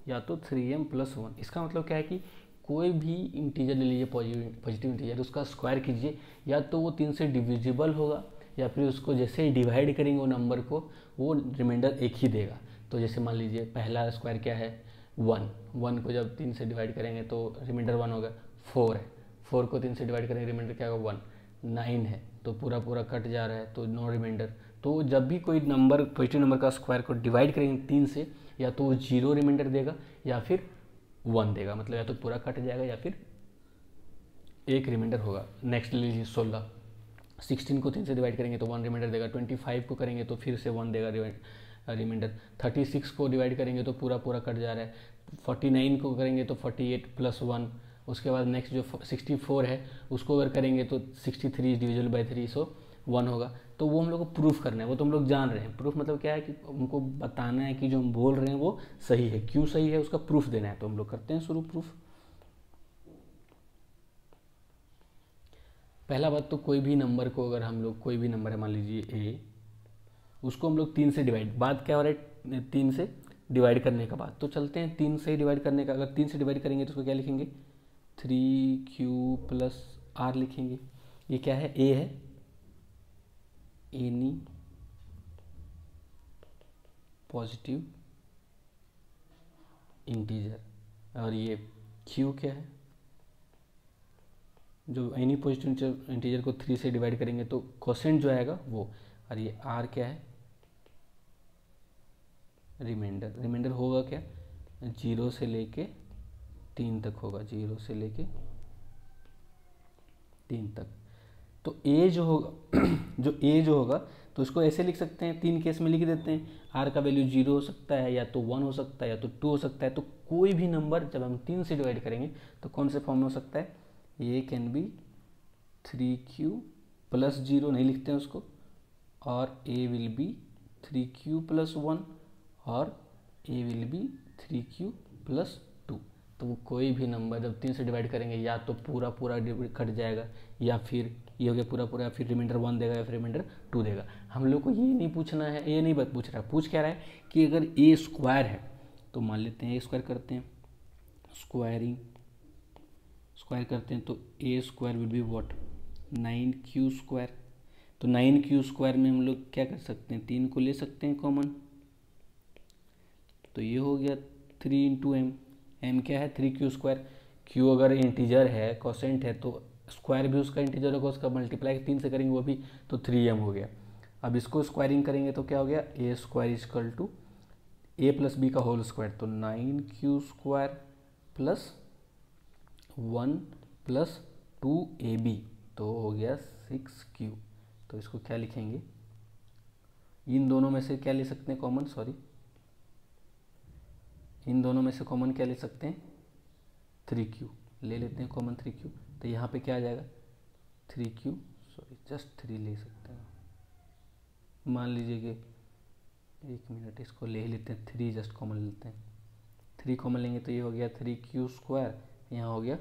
या तो 3m प्लस 1। इसका मतलब क्या है कि कोई भी इंटीजर ले लीजिए पॉजिटिव इंटीजर, उसका स्क्वायर कीजिए, या तो वो 3 से डिविजिबल होगा, या फिर उसको जैसे ही डिवाइड करेंगे वो नंबर को, वो रिमाइंडर एक ही देगा। तो जैसे मान लीजिए पहला स्क्वायर क्या है 1 को जब 3 से डिवाइड करेंगे तो रिमाइंडर 1 होगा। 4 है, 4 को 3 से डिवाइड करेंगे रिमाइंडर क्या होगा 1। 9 है तो पूरा पूरा कट जा रहा है तो नो रिमाइंडर। तो जब भी कोई नंबर पॉजिटिव नंबर का स्क्वायर को डिवाइड करेंगे 3 से, या तो वो 0 रिमाइंडर देगा या फिर 1 देगा, मतलब या तो पूरा कट जाएगा या फिर एक रिमाइंडर होगा। नेक्स्ट ले लीजिए 16 को 3 से डिवाइड करेंगे तो 1 रिमाइंडर देगा। 25 को करेंगे तो फिर से 1 देगा रिमाइंडर। 36 को डिवाइड करेंगे तो पूरा पूरा कट जा रहा है। 49 को करेंगे तो 48 प्लस 1। उसके बाद नेक्स्ट जो 64 है उसको अगर करेंगे तो 63 डिविजिबल बाई 3 सो 1 होगा। तो वो हम लोग को प्रूफ करना है, वो तो हम लोग जान रहे हैं। प्रूफ मतलब क्या है कि उनको बताना है कि जो हम बोल रहे हैं वो सही है, क्यों सही है उसका प्रूफ देना है। तो हम लोग करते हैं शुरू प्रूफ। पहला बात तो कोई भी नंबर को, अगर हम लोग कोई भी नंबर है मान लीजिए a, उसको हम लोग 3 से डिवाइड, बाद क्या हो रहा है 3 से डिवाइड करने का बाद, तो चलते हैं 3 से डिवाइड करने का। अगर 3 से डिवाइड करेंगे तो उसको क्या लिखेंगे 3q प्लस r लिखेंगे। ये क्या है, a है, एनी पॉजिटिव इंटीजर, और ये q क्या है, जो एनी पॉजिटिव इंटीजर को 3 से डिवाइड करेंगे तो कोसेंट जो आएगा वो, और ये r क्या है, रिमाइंडर। रिमाइंडर होगा क्या, 0 से लेके 3 तक होगा, 0 से लेके 3 तक। तो a जो होगा जो a जो होगा तो इसको ऐसे लिख सकते हैं, 3 केस में लिख देते हैं। r का वैल्यू 0 हो सकता है, या तो 1 हो सकता है, या तो 2 हो सकता है। तो कोई भी नंबर जब हम 3 से डिवाइड करेंगे तो कौन से फॉर्म में हो सकता है, ये कैन बी 3q प्लस 0 नहीं लिखते हैं उसको, और a will be 3q plus 1, और a will be 3q plus 2। तो वो कोई भी नंबर जब 3 से डिवाइड करेंगे या तो पूरा पूरा कट जाएगा, या फिर ये हो गया पूरा पूरा, या फिर रिमाइंडर 1 देगा, या फिर रिमाइंडर 2 देगा। हम लोग को ये नहीं पूछना है, ये नहीं पूछ रहा है, पूछ क्या रहा है कि अगर a स्क्वायर है तो मान लेते हैं a स्क्वायर करते हैं, स्क्वायर करते हैं, तो a square will be what 9q square. तो 9q स्क्वायर में हम लोग क्या कर सकते हैं, 3 को ले सकते हैं कॉमन, तो ये हो गया 3 इंटू एम। एम क्या है 3q स्क्वायर, q अगर इंटीजर है, कोसेंट है, तो स्क्वायर भी उसका इंटीजर होगा, उसका मल्टीप्लाई 3 से करेंगे वो भी, तो 3m हो गया। अब इसको स्क्वायरिंग करेंगे तो क्या हो गया, a square is equal to a plus B का होल स्क्वायर, तो 9q square plus 1 plus 2ab, तो हो गया 6q। तो इसको क्या लिखेंगे, इन दोनों में से क्या ले सकते हैं कॉमन, इन दोनों में से कॉमन क्या ले सकते हैं, 3q ले लेते हैं कॉमन 3q। तो यहाँ पे क्या आ जाएगा 3q, जस्ट 3 ले सकते हैं, मान लीजिए कि 1 मिनट इसको ले ही लेते हैं, 3 जस्ट कॉमन लेते हैं, 3 कॉमन लेंगे तो ये हो गया 3q स्क्वायर, यहाँ हो गया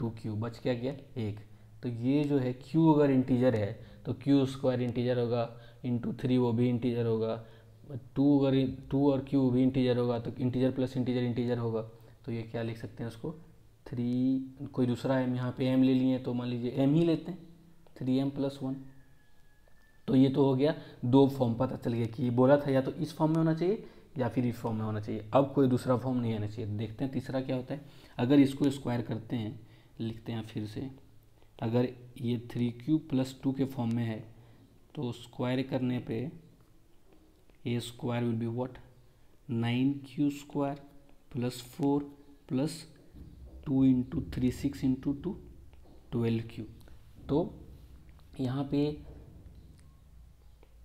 2q, बच क्या गया 1। तो ये जो है q अगर इंटीजर है तो q स्क्वायर इंटीजर होगा, इंटू 3 वो भी इंटीजर होगा, 2 अगर 2 और q भी इंटीजर होगा तो इंटीजर प्लस इंटीजर इंटीजर होगा। तो ये क्या लिख सकते हैं उसको 3, कोई दूसरा m यहाँ पे m ले लिए तो मान लीजिए m ही लेते हैं, 3m प्लस 1। तो ये तो हो गया 2 फॉर्म, पता चल गया कि ये बोला था या तो इस फॉर्म में होना चाहिए या फिर इस फॉर्म में होना चाहिए, अब कोई दूसरा फॉर्म नहीं आना चाहिए। देखते हैं तीसरा क्या होता है। अगर इसको स्क्वायर करते हैं, लिखते हैं फिर से, अगर ये 3q प्लस 2 के फॉर्म में है तो स्क्वायर करने पे a square will be what 9q square plus 4 plus 2 into 3 6 into 2 12q। तो यहाँ पे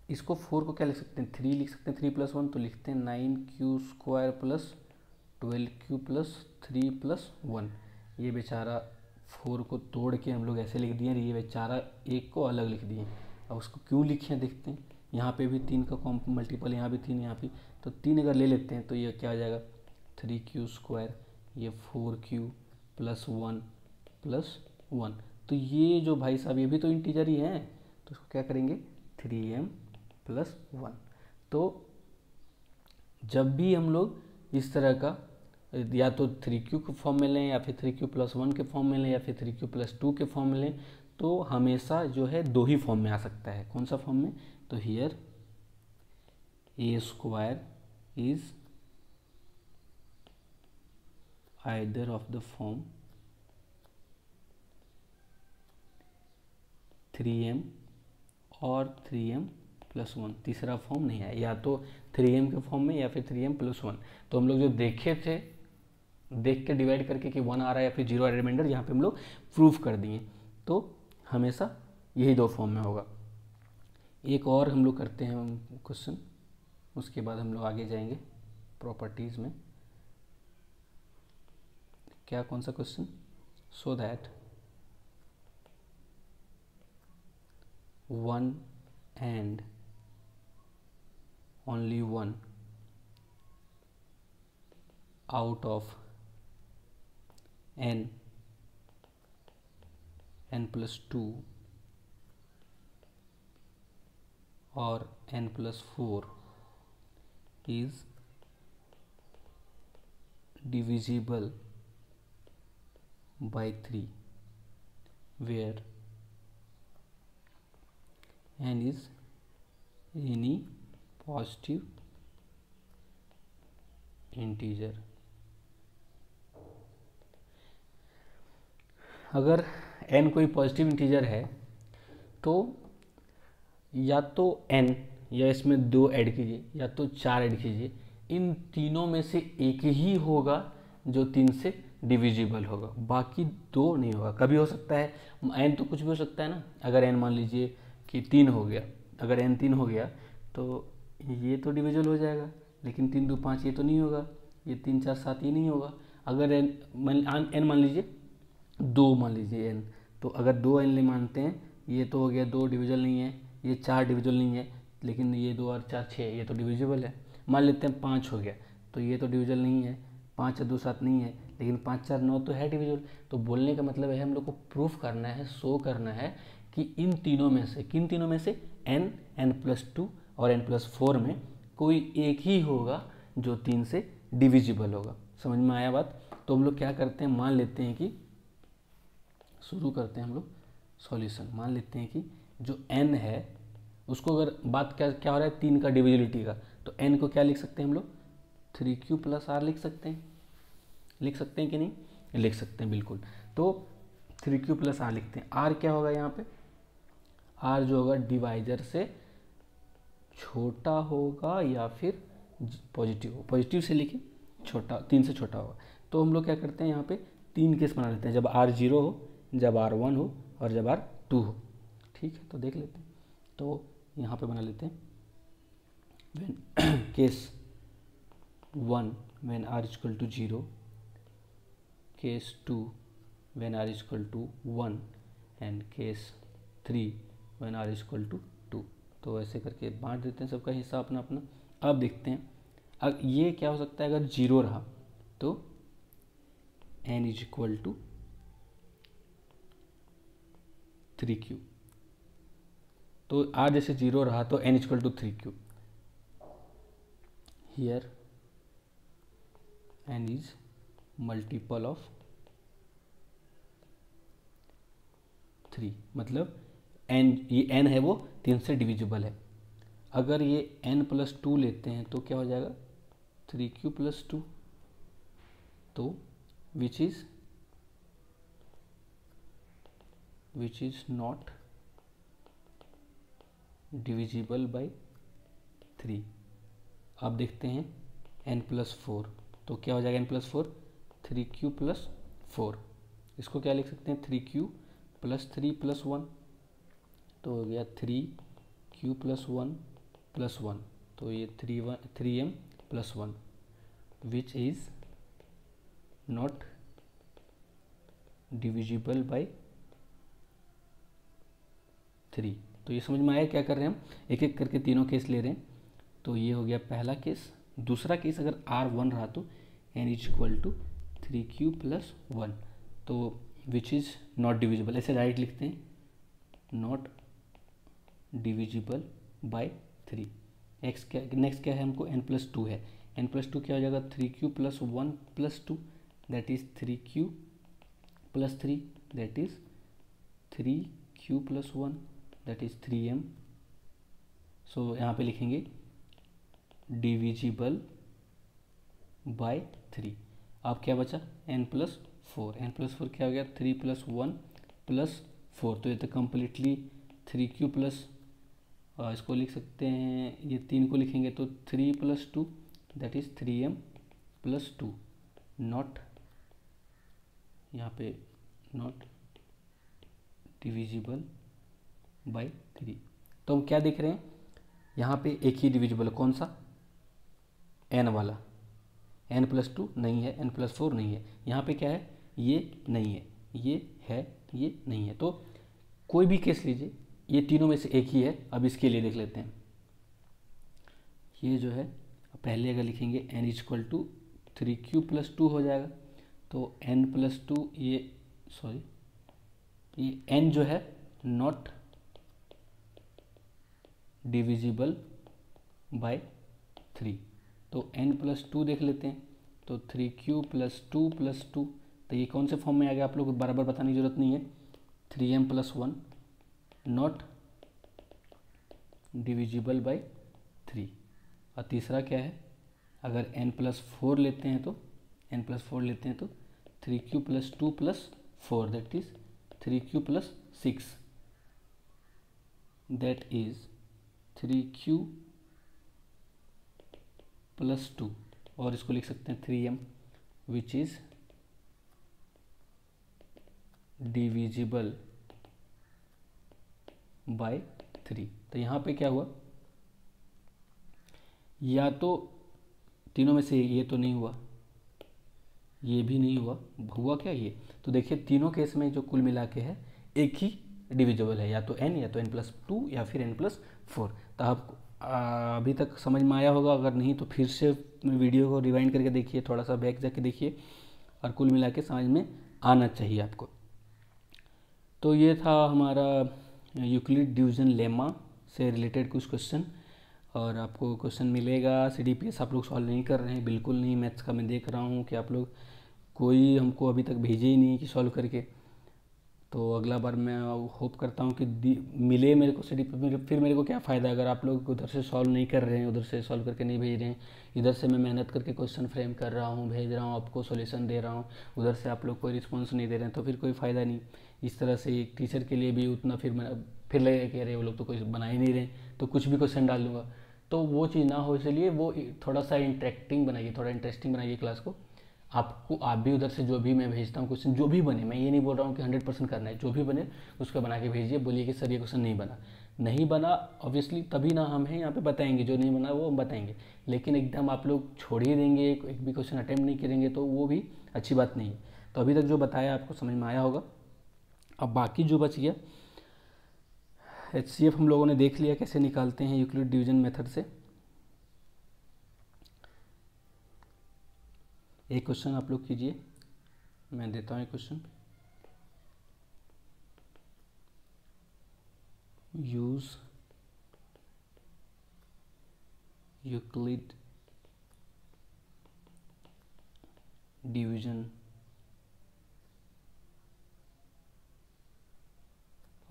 इसको 4 को क्या लिख सकते हैं, 3 लिख सकते हैं, 3 प्लस 1, तो लिखते हैं 9q square plus 12q plus 3 plus 1। ये बेचारा 4 को तोड़ के हम लोग ऐसे लिख दिए, ये बेचारा 1 को अलग लिख दिए। अब उसको क्यों लिखे देखते हैं, यहाँ पे भी 3 का मल्टीपल, यहाँ भी 3, यहाँ भी, तो 3 अगर ले लेते हैं तो ये क्या आ जाएगा 3q स्क्वायर, ये 4q प्लस 1 प्लस 1। तो ये जो भाई साहब ये भी तो इंटीजर ही हैं, तो इसको क्या करेंगे 3m प्लस 1। तो जब भी हम लोग इस तरह का या तो 3q के फॉर्म में लें, या फिर 3q प्लस 1 के फॉर्म में लें, या फिर 3q प्लस 2 के फॉर्म में लें, तो हमेशा जो है 2 ही फॉर्म में आ सकता है। कौन सा फॉर्म में, तो here A square is either of the form 3m और 3m प्लस 1, तीसरा फॉर्म नहीं है, या तो 3m के फॉर्म में या फिर 3m प्लस 1। तो हम लोग जो देखे थे, देख के डिवाइड करके कि 1 आ रहा है या फिर 0 आ रहा है रिमाइंडर, यहाँ पे हम लोग प्रूफ कर दिए। तो हमेशा यही 2 फॉर्म में होगा। एक और हम लोग करते हैं क्वेश्चन, उसके बाद हम लोग आगे जाएंगे प्रॉपर्टीज़ में। क्या, कौन सा question, so that 1 and only 1 out of n plus 2 और n+4 is divisible by 3 where n is any positive integer। अगर n कोई पॉजिटिव इंटीजर है तो या तो n या इसमें 2 ऐड कीजिए या तो 4 ऐड कीजिए, इन तीनों में से एक ही होगा जो 3 से डिविजिबल होगा, बाकी 2 नहीं होगा। कभी हो सकता है n तो कुछ भी हो सकता है ना, अगर n मान लीजिए कि 3 हो गया, अगर n 3 हो गया तो ये तो डिविजिबल हो जाएगा, लेकिन 3 2 5 ये तो नहीं होगा, ये 3 4 7 ये नहीं होगा। अगर n मान लीजिए 2 मान लीजिए n, तो अगर 2 n मानते हैं, ये तो हो गया 2 डिविजिबल नहीं है, ये 4 डिविजिबल नहीं है, लेकिन ये 2 और 4 6 ये तो डिविजिबल है। मान लेते हैं 5 हो गया, तो ये तो डिविजिबल नहीं है, 5 2 7 नहीं है, लेकिन 5 4 9 तो है डिविजिबल। तो बोलने का मतलब है हम लोग को प्रूफ करना है, शो करना है कि इन तीनों में से, किन तीनों में से n, n+2 और n+4 में कोई एक ही होगा जो 3 से डिविजिबल होगा। समझ में आया बात? तो हम लोग क्या करते हैं, मान लेते हैं कि शुरू करते हैं हम लोग सॉल्यूशन। मान लेते हैं कि जो n है उसको, अगर बात क्या क्या हो रहा है 3 का डिविजिबिलिटी का, तो n को क्या लिख सकते हैं हम लोग 3q + r लिख सकते हैं। लिख सकते हैं कि नहीं? लिख सकते हैं, बिल्कुल। तो 3q + r लिखते हैं। r क्या होगा यहाँ पे? r जो होगा डिवाइजर से छोटा होगा या फिर पॉजिटिव हो। पॉजिटिव से लिखें, छोटा 3 से छोटा होगा। तो हम लोग क्या करते हैं यहाँ पे 3 केस बना लेते हैं, जब r 0 हो, जब r 1 हो और जब r 2 हो। ठीक है, तो देख लेते हैं। तो यहाँ पे बना लेते हैं case 1 when r = 0, case 2 when r = 1 and case 3 when r = 2। तो ऐसे करके बांट देते हैं सबका हिस्सा अपना अपना। अब देखते हैं, अब ये क्या हो सकता है, अगर 0 रहा तो n = 3q। तो r जैसे 0 रहा तो n = 3q। Here n is multiple of 3, मतलब n, ये n है वो 3 से डिविजिबल है। अगर ये n+2 लेते हैं तो क्या हो जाएगा 3q + 2, तो which is not divisible by 3। अब देखते हैं n+4, तो क्या हो जाएगा n+4 3q + 4। इसको क्या लिख सकते हैं 3q + 3 + 1, तो हो गया 3q + 1 + 1, तो ये 3m + 1 which is not divisible by 3। तो ये समझ में आया क्या कर रहे हैं हम, एक एक करके तीनों केस ले रहे हैं। तो ये हो गया पहला केस। दूसरा केस, अगर r1 रहा तो n = 3q + 1, तो विच इज़ नॉट डिविजिबल, ऐसे डायरेक्ट लिखते हैं, नॉट डिविजिबल बाय 3। नेक्स्ट क्या है हमको, n+2 है। n+2 क्या हो जाएगा 3q + 1 + 2, that is 3q + 3, that is 3q + 1, that is 3m। सो यहाँ पे लिखेंगे डिविजिबल बाय 3। अब क्या बचा n+4। n+4 क्या हो गया 3 + 1 + 4, तो ये तो कम्प्लीटली 3q प्लस, इसको लिख सकते हैं, ये 3 को लिखेंगे तो 3 + 2, दैट इज 3m + 2, नॉट, यहाँ पे नॉट डिविजिबल बाय 3। तो हम क्या देख रहे हैं, यहाँ पे एक ही डिविजिबल है, कौन सा, n वाला। n+2 नहीं है, n+4 नहीं है, यहाँ पे क्या है, ये नहीं है, ये है, ये नहीं है। तो कोई भी केस लीजिए, ये तीनों में से एक ही है। अब इसके लिए देख लेते हैं, ये जो है पहले अगर लिखेंगे n = 3q + 2 हो जाएगा, तो n+2 ये n जो है नॉट डिविजिबल बाय 3। तो n+2 देख लेते हैं, तो 3q + 2 + 2, तो ये कौन से फॉर्म में आ गया आप लोग को बराबर बताने की जरूरत नहीं है। 3m + 1 not divisible by 3। और तीसरा क्या है, अगर n+4 लेते हैं तो n+4 लेते हैं तो 3q + 2 + 4 that is 3q + 6 that is 3q + 2, और इसको लिख सकते हैं 3m which is divisible by 3। तो यहाँ पे क्या हुआ, या तो तीनों में से ये तो नहीं हुआ, ये भी नहीं हुआ, हुआ क्या ये, तो देखिए तीनों केस में जो कुल मिला के है एक ही डिविजिबल है, या तो n+2 या फिर n+4। तो आप अभी तक समझ में आया होगा, अगर नहीं तो फिर से वीडियो को रिवाइंड करके देखिए, थोड़ा सा बैक जाके देखिए, और कुल मिला के समझ में आना चाहिए आपको। तो ये था हमारा यूक्लिड डिवीजन लेमा से रिलेटेड कुछ क्वेश्चन, और आपको क्वेश्चन मिलेगा। CDPS आप लोग सॉल्व नहीं कर रहे हैं, बिल्कुल नहीं। मैथ्स का मैं देख रहा हूँ कि आप लोग कोई हमको अभी तक भेजे ही नहीं कि सॉल्व करके, तो अगला बार मैं होप करता हूँ कि मिले मेरे को CDPS। फिर मेरे को क्या फ़ायदा अगर आप लोग उधर से सॉल्व नहीं कर रहे हैं, उधर से सॉल्व करके नहीं भेज रहे हैं। इधर से मैं मेहनत करके क्वेश्चन फ्रेम कर रहा हूँ, भेज रहा हूँ, आपको सॉल्यूशन दे रहा हूँ, उधर से आप लोग कोई रिस्पॉन्स नहीं दे रहे हैं, तो फिर कोई फ़ायदा नहीं। इस तरह से एक टीचर के लिए भी उतना फिर लगेगा कि अरे वो लोग तो कुछ बना ही नहीं रहे, तो कुछ भी क्वेश्चन डाल दूँगा, तो वो चीज़ ना हो, इसलिए वो थोड़ा सा इंटरेक्टिंग बनाइए, थोड़ा इंटरेस्टिंग बनाइए क्लास को। आपको आप भी उधर से जो भी मैं भेजता हूँ क्वेश्चन, जो भी बने, मैं ये नहीं बोल रहा हूँ कि 100% करना है, जो भी बने उसको बना के भेजिए। बोलिए कि सर ये क्वेश्चन नहीं बना ऑब्वियसली तभी ना हम हैं यहाँ पे बताएंगे, जो नहीं बना वो हम बताएंगे। लेकिन एकदम आप लोग छोड़ ही देंगे, एक भी क्वेश्चन अटेम्प्ट नहीं करेंगे, तो वो भी अच्छी बात नहीं है। तो अभी तक जो बताया आपको समझ में आया होगा। अब बाकी जो बच गया, HCF हम लोगों ने देख लिया कैसे निकालते हैं यूक्लिड डिवीजन मेथड से। एक क्वेश्चन आप लोग कीजिए, मैं देता हूँ एक question. Use Euclid division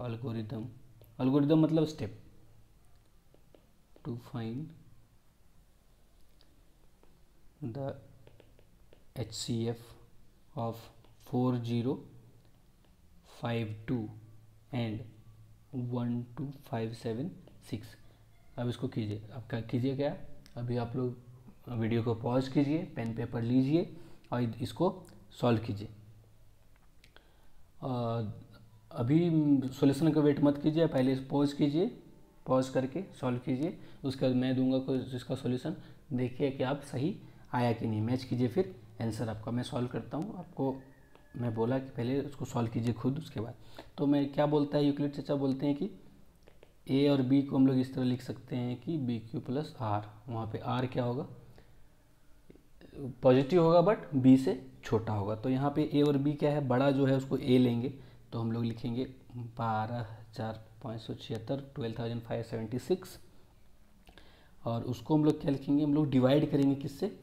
algorithm मतलब step to find the HCF of 4052 and 12576। अब इसको कीजिए, अब क्या कीजिए, क्या अभी आप लोग वीडियो को पॉज कीजिए, पेन पेपर लीजिए और इसको सॉल्व कीजिए। अभी सॉल्यूशन का वेट मत कीजिए, पहले पॉज कीजिए, पॉज करके सॉल्व कीजिए, उसके बाद मैं दूंगा इसका सॉल्यूशन, देखिए कि आप सही आया कि नहीं, मैच कीजिए फिर आंसर आपका। मैं सॉल्व करता हूँ, आपको मैं बोला कि पहले उसको सॉल्व कीजिए खुद, उसके बाद। तो मैं क्या बोलता है यूक्लिड चाचा, बोलते हैं कि A और B को हम लोग इस तरह लिख सकते हैं कि BQ + R। वहाँ पे R क्या होगा, पॉजिटिव होगा बट B से छोटा होगा। तो यहाँ पे A और B क्या है, बड़ा जो है उसको A लेंगे, तो हम लोग लिखेंगे 12,576, 12,576, और उसको हम लोग क्या लिखेंगे, हम लोग डिवाइड करेंगे किससे,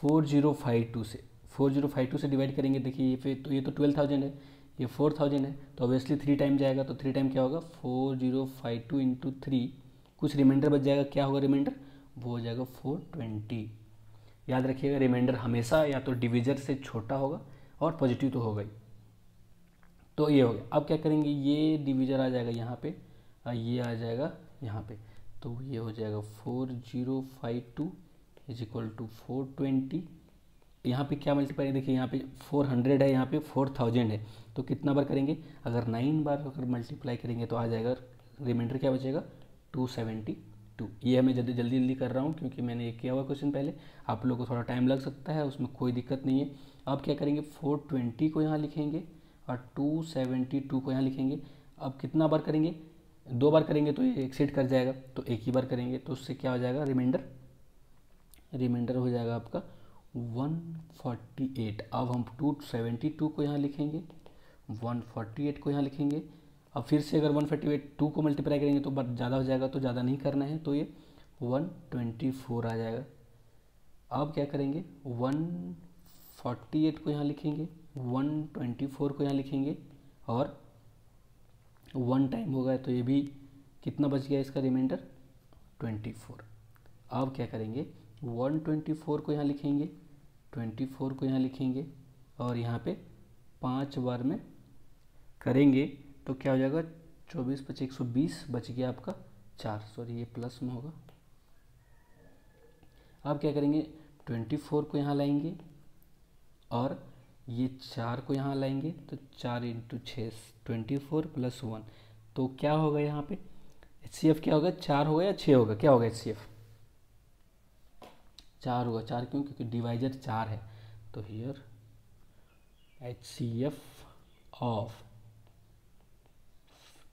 4052 से। 4052 से डिवाइड करेंगे, देखिए ये फिर तो ये तो 12,000 है, ये 4,000 है, तो ऑब्वियसली 3 टाइम जाएगा, तो 3 टाइम क्या होगा, 4052 × 3, कुछ रिमाइंडर बच जाएगा, क्या होगा रिमाइंडर, वो हो जाएगा 420। याद रखिएगा रिमाइंडर हमेशा या तो डिविजर से छोटा होगा और पॉजिटिव तो होगा ही। तो ये हो गया। अब क्या करेंगे, ये डिविजर आ जाएगा यहाँ पे और ये आ जाएगा यहाँ पे, तो ये हो जाएगा 4052 = 420। यहाँ पे क्या मल्टीप्लाई, देखिए यहाँ पे 400 है, यहाँ पे 4000 है, तो कितना बार करेंगे, अगर 9 बार अगर मल्टीप्लाई करेंगे तो आ जाएगा रिमाइंडर क्या बचेगा, 272। ये मैं जल्दी कर रहा हूँ क्योंकि मैंने एक किया हुआ क्वेश्चन पहले, आप लोगों को थोड़ा टाइम लग सकता है, उसमें कोई दिक्कत नहीं है। अब क्या करेंगे, 420 को यहाँ लिखेंगे और 272 को यहाँ लिखेंगे। अब कितना बार करेंगे, 2 बार करेंगे तो ये एक्सीड कर जाएगा, तो एक ही बार करेंगे, तो उससे क्या हो जाएगा, रिमाइंडर हो जाएगा आपका 148। अब हम 272 को यहाँ लिखेंगे, 148 को यहाँ लिखेंगे, अब फिर से अगर 148 2 को मल्टीप्लाई करेंगे तो ज़्यादा हो जाएगा, तो ज़्यादा नहीं करना है, तो ये 124 आ जाएगा। अब क्या करेंगे, 148 को यहाँ लिखेंगे, 124 को यहाँ लिखेंगे, और 1 टाइम होगा तो ये भी कितना बच गया इसका रिमाइंडर, 24। अब क्या करेंगे, 124 को यहाँ लिखेंगे, 24 को यहाँ लिखेंगे, और यहाँ पे 5 बार में करेंगे तो क्या हो जाएगा, 24 × 5 = 120, बच गया आपका 4, सॉरी ये प्लस में होगा। अब क्या करेंगे, 24 को यहाँ लाएंगे और ये 4 को यहाँ लाएंगे, तो 4 × 6 24 + 1, तो क्या होगा यहाँ पे HCF क्या होगा, 4 होगा या 6 होगा, क्या होगा HCF, 4 होगा। 4 क्यों, क्योंकि डिवाइजर 4 है, तो here HCF of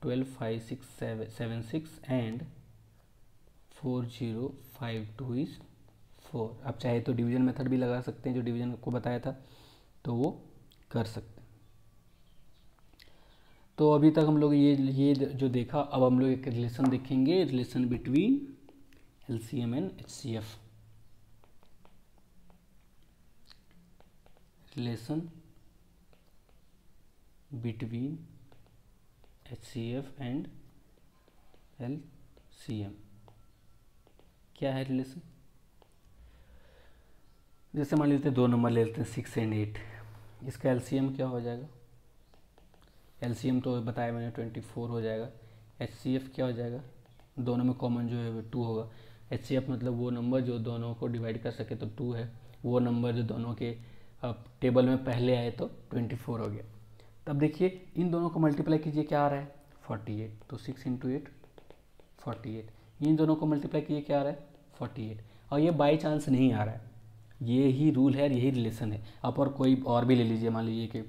12 5 6 7 6 and 4052 is 4। आप चाहे तो डिवीजन मेथड भी लगा सकते हैं, जो डिवीजन को बताया था, तो वो कर सकते हैं। तो अभी तक हम लोग ये जो देखा, अब हम लोग एक रिलेशन देखेंगे, relation between LCM and HCF। Relation between HCF and LCM क्या है रिलेशन। जैसे मान लेते हैं 2 नंबर ले लेते हैं 6 और 8, इसका LCM क्या हो जाएगा, LCM तो बताया मैंने 24 हो जाएगा। HCF क्या हो जाएगा, दोनों में कॉमन जो है 2 होगा। HCF मतलब वो नंबर जो दोनों को डिवाइड कर सके तो 2 है, वो नंबर जो दोनों के अब टेबल में पहले आए तो 24 हो गया। तब देखिए इन दोनों को मल्टीप्लाई कीजिए, क्या आ रहा है 48, तो 6 × 8 48, इन दोनों को मल्टीप्लाई कीजिए, क्या आ रहा है 48, और ये बाई चांस नहीं आ रहा है, ये ही रूल है, यही रिलेशन है। आप और कोई और भी ले लीजिए, मान लीजिए कि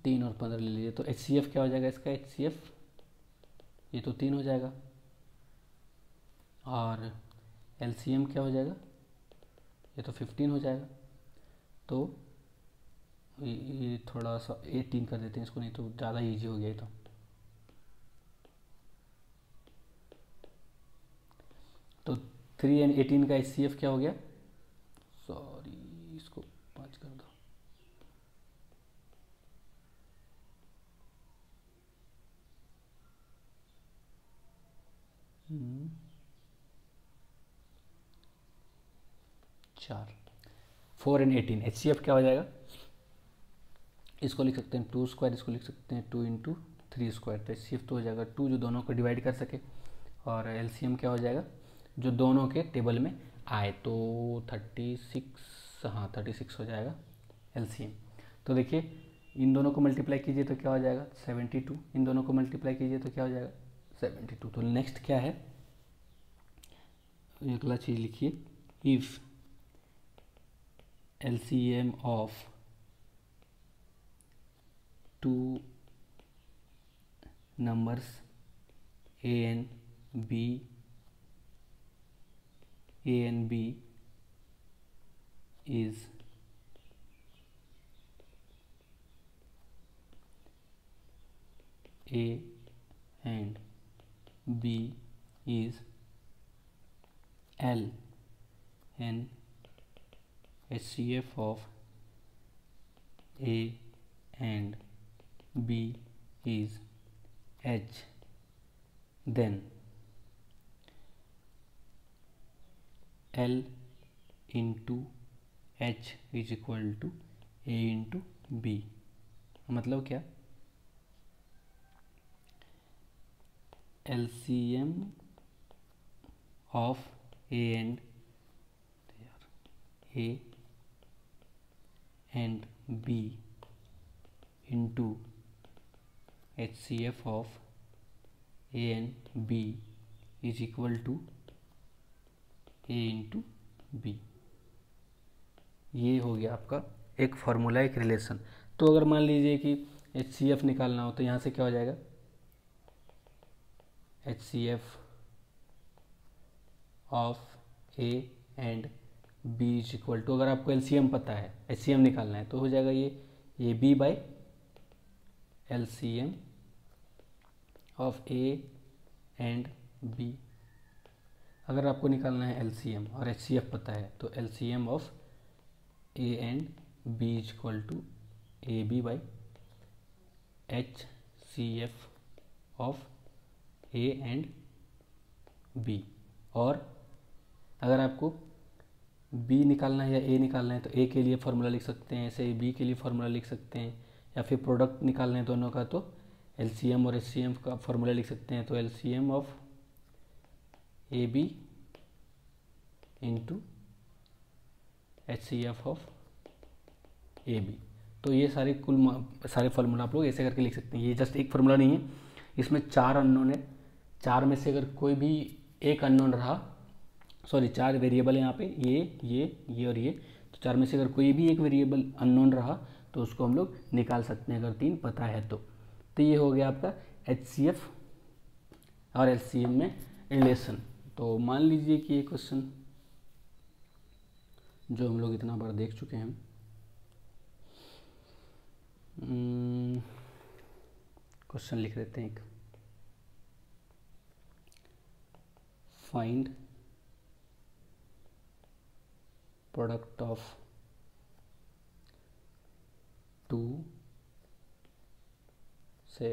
3 और 15 ले लीजिए, तो HCF क्या हो जाएगा इसका, HCF ये तो 3 हो जाएगा, और LCM क्या हो जाएगा, ये तो 15 हो जाएगा। तो ये थोड़ा सा 18 कर देते हैं इसको, नहीं तो ज़्यादा ईजी हो गया ये तो 3 और 18 का HCF क्या हो गया, सॉरी इसको 5 कर दो, चार 4 और 18 HCF क्या हो जाएगा, इसको लिख सकते हैं 2², इसको लिख सकते हैं 2 × 3², तो HCF तो हो जाएगा 2 जो दोनों को डिवाइड कर सके, और LCM क्या हो जाएगा जो दोनों के टेबल में आए, तो 36, हाँ 36 हो जाएगा LCM। तो देखिए इन दोनों को मल्टीप्लाई कीजिए तो क्या हो जाएगा 72, इन दोनों को मल्टीप्लाई कीजिए तो क्या हो जाएगा 72। तो नेक्स्ट क्या है, अगला चीज़ लिखिए, if LCM of 2 numbers A and B is A and B is L, and HCF of A and B is H, then L into H is equal to A into B। मतलब क्या, LCM of A and B into HCF of A and B is equal to A into B। ये हो गया आपका एक formula, एक relation. तो अगर मान लीजिए कि HCF निकालना हो तो यहाँ से क्या हो जाएगा, HCF of A and B is equal to, अगर आपको LCM पता है, HCM निकालना है, तो हो जाएगा ये AB by LCM of A and B. अगर आपको निकालना है एलसीएम और एचसीएफ पता है तो LCM of A and B is equal to A B by H C F of A and B. और अगर आपको बी निकालना है या ए निकालना है तो ए के लिए फार्मूला लिख सकते हैं, ऐसे ही बी के लिए फार्मूला लिख सकते हैं, या फिर प्रोडक्ट निकालना है दोनों का तो एलसीएम और एचसीएम का फार्मूला लिख सकते हैं। तो LCM of A B into HCF of A B. तो ये सारे सारे फार्मूला आप लोग ऐसे करके लिख सकते हैं। ये जस्ट एक फार्मूला नहीं है, इसमें 4 अननोन है, 4 में से अगर कोई भी एक अननोन रहा, सॉरी 4 वेरिएबल है यहाँ पे, ये और ये, तो 4 में से अगर कोई भी एक वेरिएबल अननोन रहा तो उसको हम लोग निकाल सकते हैं अगर 3 पता है तो। ये हो गया आपका एचसीएफ और एलसीएम में रिलेशन। तो मान लीजिए कि ये क्वेश्चन जो हम लोग इतना बार देख चुके हैं, क्वेश्चन लिख देते हैं एक, फाइंड प्रोडक्ट ऑफ 2 से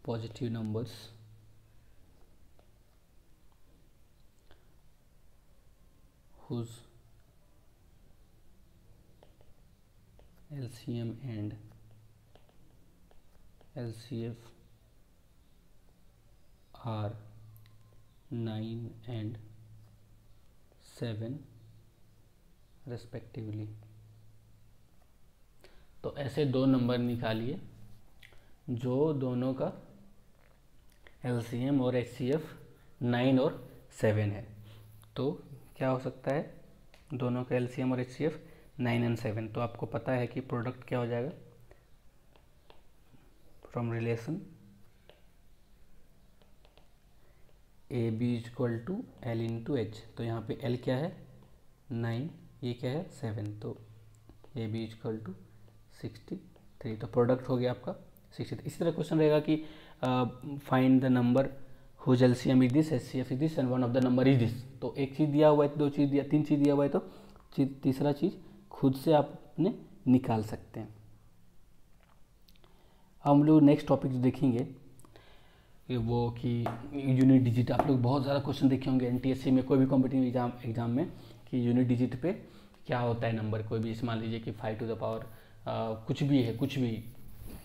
positive numbers whose LCM and LCF are 9 and 7 respectively। तो ऐसे 2 नंबर निकालिए जो दोनों का LCM और HCF 9 और 7 है। तो क्या हो सकता है, दोनों का LCM और HCF 9 एंड 7। तो आपको पता है कि प्रोडक्ट क्या हो जाएगा, from relation A B is equal to L into H. तो यहाँ पे L क्या है 9, ये क्या है 7, तो A B is equal to 63। तो प्रोडक्ट हो गया आपका 63। इसी तरह क्वेश्चन रहेगा कि find the number whose LCM is this, HCF is this and one of the number is this. तो एक चीज़ दिया हुआ है, 2 चीज़ दिया, 3 चीज़ दिया हुआ है, तो तीसरा चीज़ खुद से आप अपने निकाल सकते हैं। हम लोग नेक्स्ट टॉपिक जो देखेंगे वो कि यूनिट डिजिट। आप लोग बहुत ज़्यादा क्वेश्चन देखे होंगे एनटीएससी में, कोई भी कॉम्पिटिटिव एग्जाम में, कि यूनिट डिजिट पे क्या होता है नंबर। कोई भी मान लीजिए कि 5 टू द पावर कुछ भी है, कुछ भी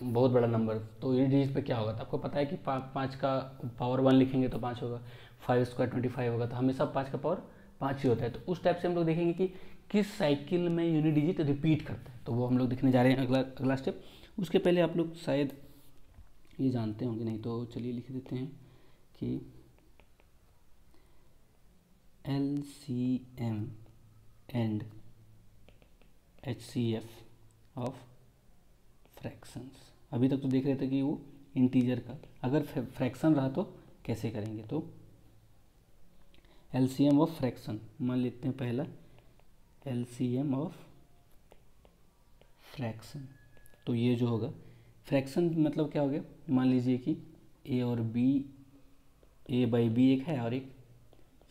बहुत बड़ा नंबर, तो यूनिट डिजिट पे क्या होगा। तो आपको पता है कि 5 का पावर 1 लिखेंगे तो 5 होगा, 5 स्क्वायर 25 होगा, तो हमेशा 5 का पावर 5 ही होता है। तो उस टाइप से हम लोग देखेंगे कि किस साइकिल में यूनिट डिजिट रिपीट करता है, तो वो हम लोग देखने जा रहे हैं अगला स्टेप। उसके पहले आप लोग शायद ये जानते होंगे, नहीं तो चलिए लिख देते हैं कि LCM and HCF of fractions. अभी तक तो देख रहे थे कि वो इंटीजर का, अगर फ्रैक्शन रहा तो कैसे करेंगे। तो LCM ऑफ फ्रैक्शन मान लेते हैं, पहला LCM ऑफ फ्रैक्शन। तो ये जो होगा फ्रैक्शन मतलब क्या हो गया, मान लीजिए कि A और B, A बाई बी एक है और एक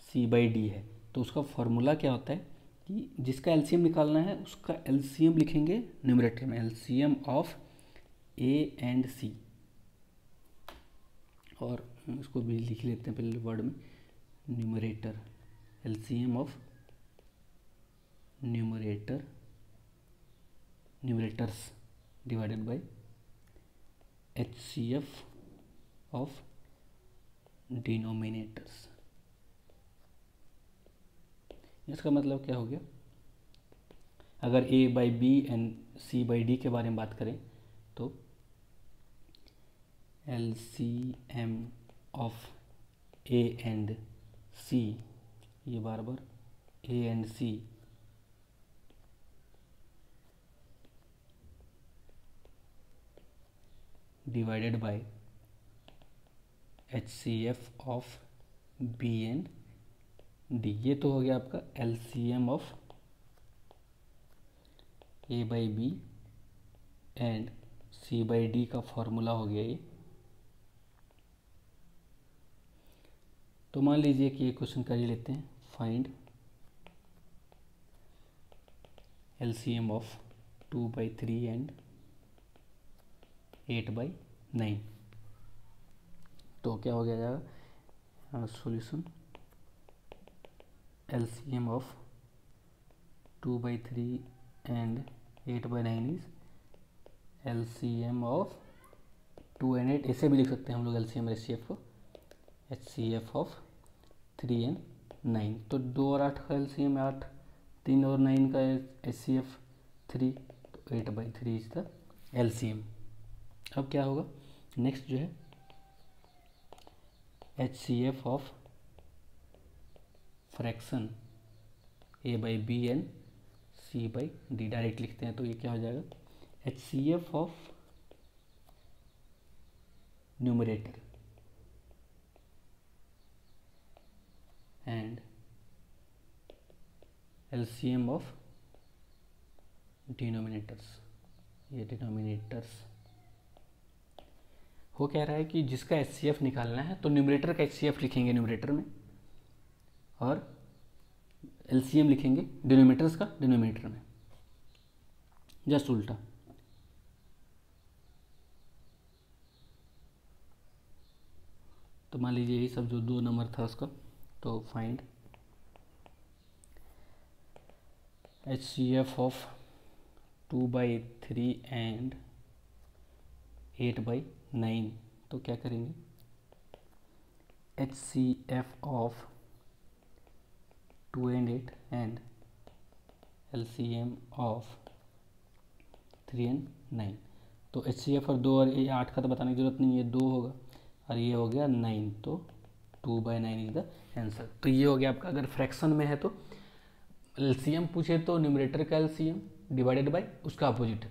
C बाई डी है। तो उसका फॉर्मूला क्या होता है कि जिसका LCM निकालना है उसका LCM लिखेंगे न्यूमरेटर में, LCM of A and C। और उसको भी लिख लेते हैं पहले वर्ड में, numerator, LCM of numerators divided by HCF of denominators. इसका मतलब क्या हो गया, अगर A by B and C by D के बारे में बात करें तो LCM of A and C, ये बार A and C divided by HCF of B and D। ये तो हो गया आपका LCM of A by B and C/D का फॉर्मूला हो गया ये। तो मान लीजिए कि ये क्वेश्चन कर ही लेते हैं, फाइंड LCM ऑफ 2/3 एंड 8/9। तो क्या हो गया जाएगा solution, LCM of 2/3 and 8/9 is LCM of 2 and 8। ऐसे भी लिख सकते हैं हम लोग LCM और HCF को, HCF ऑफ 3 and 9। तो 2 और 8 का LCM 8, 3 और 9 का HCF 3, तो 8/3 इज द LCM। अब क्या होगा नेक्स्ट जो है HCF of fraction A/B and C/D direct लिखते हैं। तो ये क्या हो जाएगा, HCF of numerator and LCM of denominators. ये डिनोमिनेटर्स हो कह रहा है कि जिसका HCF निकालना है तो न्यूमरेटर का HCF लिखेंगे न्यूमरेटर में और LCM लिखेंगे डिनोमिनेटर्स का डिनोमिनेटर में, जस्ट उल्टा। तो मान लीजिए यही सब जो 2 नंबर था उसका, तो फाइंड HCF ऑफ 2/3 एंड 8/9। तो क्या करेंगे, HCF of 2 and 8 and LCM of 3 and 9। तो HCF और 2 और 8 का तो बताने की जरूरत नहीं है, 2 होगा और ये हो गया 9, तो 2/9 इज द आंसर। तो ये हो गया आपका, अगर फ्रैक्शन में है तो LCM पूछे तो न्यूमरेटर का LCM डिवाइडेड बाय उसका अपोजिट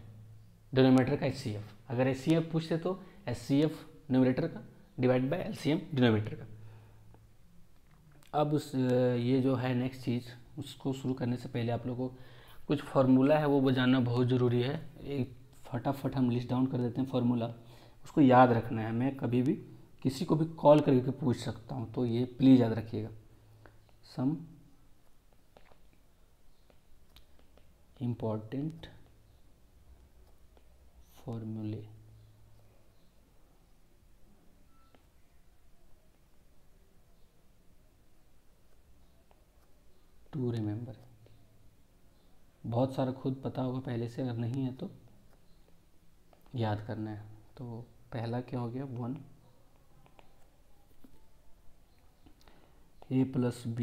डिनोमिनेटर का HCF। अगर HCF पूछते तो HCF न्यूमरेटर का डिवाइड बाय LCM डिनोमिनेटर का। अब ये जो है नेक्स्ट चीज़, उसको शुरू करने से पहले आप लोगों को कुछ फार्मूला है वो जानना बहुत ज़रूरी है। एक फटाफट हम लिस्ट डाउन कर देते हैं फार्मूला, उसको याद रखना है। मैं कभी भी किसी को भी कॉल करके पूछ सकता हूँ, तो ये प्लीज़ याद रखिएगा। सम इम्पॉर्टेंट फॉर्मूले टू रिमेंबर। बहुत सारा खुद पता होगा पहले से, अगर नहीं है तो याद करना है। तो पहला क्या हो गया, 1 a + b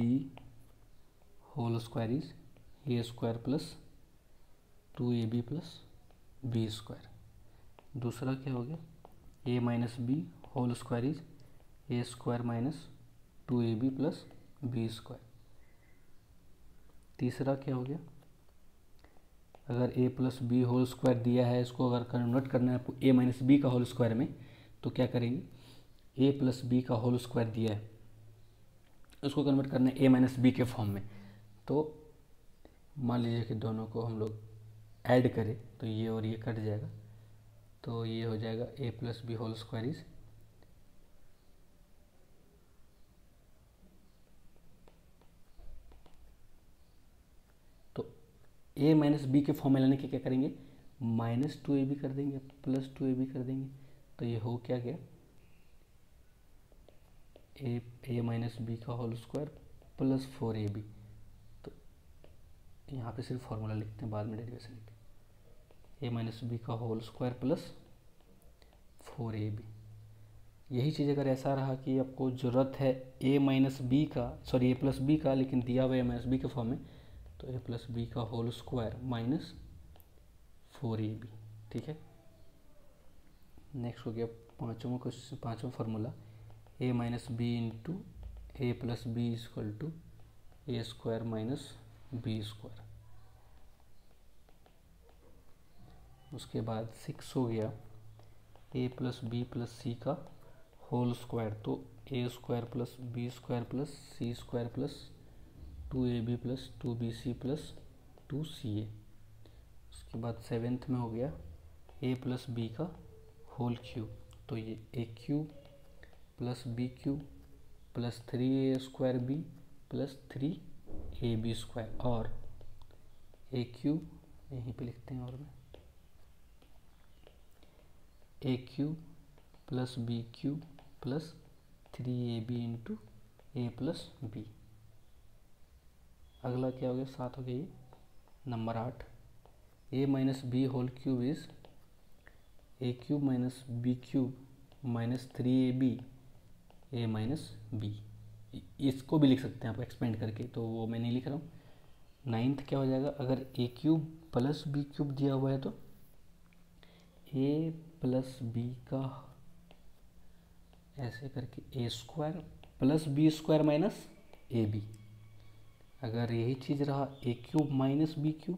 whole square is a² + 2ab + b²। दूसरा क्या हो गया, a - b whole square is a² - 2ab + b²। तीसरा क्या हो गया, अगर a + b होल स्क्वायर दिया है, इसको अगर कन्वर्ट करना है आपको a - b का होल स्क्वायर में, तो क्या करेंगे, a + b का होल स्क्वायर दिया है, उसको कन्वर्ट करना है a - b के फॉर्म में। तो मान लीजिए कि दोनों को हम लोग ऐड करें तो ये और ये कट जाएगा, तो ये हो जाएगा a + b whole square is a - b के फॉर्म में लाने के क्या करेंगे, -2ab कर देंगे +2ab कर देंगे। तो ये हो क्या गया, a - b का होल स्क्वायर + 4ab। तो यहाँ पे सिर्फ फॉर्मूला लिखते हैं, बाद में डेरिवेशन लिखते हैं। a - b का होल स्क्वायर + 4ab। यही चीज़ अगर ऐसा रहा कि आपको ज़रूरत है a - b का, सॉरी a + b का, लेकिन दिया हुआ a - b के फॉर्म में, तो a + b का होल स्क्वायर -4ab। ठीक है। नेक्स्ट हो गया पाँचवा क्वेश्चन, पाँचवा formula, a - b into a + b = a² - b²। उसके बाद 6 हो गया, a + b + c का होल स्क्वायर, तो a² + b² + c² + 2ab + 2bc + 2ca। उसके बाद 7th में हो गया a + b का होल क्यूब, तो ये a cube plus b cube plus 3a² b plus 3ab², और ए क्यूब यहीं पे लिखते हैं, और में a cube plus b cube plus 3ab into a plus b. अगला क्या हो गया, 7 हो गया ये। Number 8, a minus b whole cube is a cube minus B cube minus 3ab a minus b. इसको भी लिख सकते हैं आप एक्सपेंड करके, तो वो मैं नहीं लिख रहा हूँ। 9th क्या हो जाएगा, अगर ए क्यूब प्लस बी क्यूब दिया हुआ है तो ए प्लस बी का ऐसे करके a² plus b² minus a B. अगर यही चीज़ रहा ए क्यूब माइनस बी क्यूब,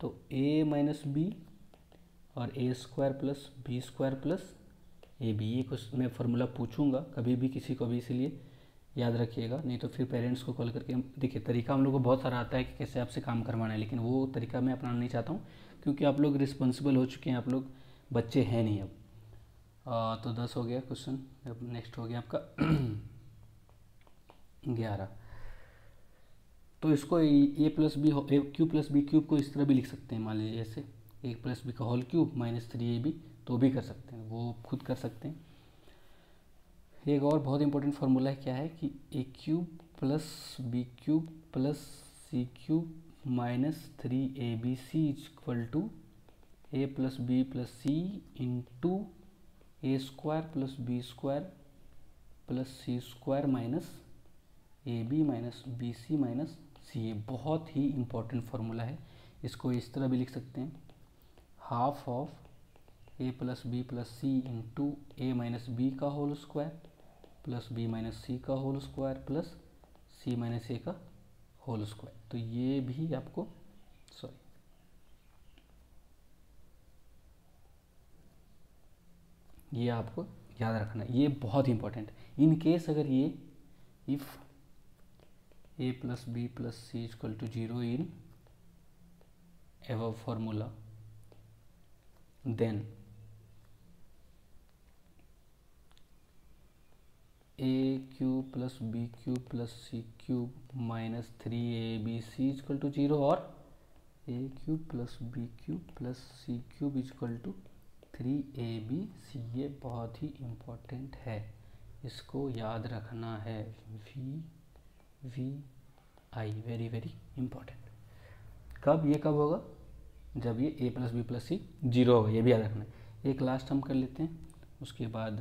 तो ए माइनस बी और a² plus b² plus A B. ये कुछ मैं फार्मूला पूछूंगा कभी भी किसी को भी, इसलिए याद रखिएगा, नहीं तो फिर पेरेंट्स को कॉल करके। देखिए तरीका हम लोग को बहुत सारा आता है कि कैसे आपसे काम करवाना है, लेकिन वो तरीका मैं अपनाना नहीं चाहता हूँ, क्योंकि आप लोग रिस्पॉन्सिबल हो चुके हैं, आप लोग बच्चे हैं नहीं अब। तो 10 हो गया क्वेश्चन। अब नेक्स्ट हो गया आपका 11। तो इसको ए प्लस बी ए क्यूब प्लस बी क्यूब को इस तरह भी लिख सकते हैं, मान लीजिए ऐसे ए प्लस बी का होल क्यूब माइनस 3ab, तो भी कर सकते हैं, वो खुद कर सकते हैं। एक और बहुत इंपॉर्टेंट फार्मूला है, क्या है कि a cube plus b cube plus c cube minus 3abc equal to a plus B plus c into a² plus b² plus c² minus a b minus b c minus c a. बहुत ही important formula है। इसको इस तरह भी लिख सकते हैं, half of a plus B plus c into a minus b का whole square plus b minus c का whole square plus c minus a का होल स्क्वायर। तो ये भी आपको ये आपको याद रखना है, ये बहुत इंपॉर्टेंट है। इन केस अगर ये if a plus b plus c equal to 0 in above formula, then a cube plus b cube plus c cube minus 3abc equal to 0, और a cube plus b cube plus c cube equal to 3abc। ये बहुत ही important है, इसको याद रखना है। V I very very important. कब ये कब होगा, जब ये A plus B plus C 0 होगा, ये भी याद रखना है। एक लास्ट हम कर लेते हैं, उसके बाद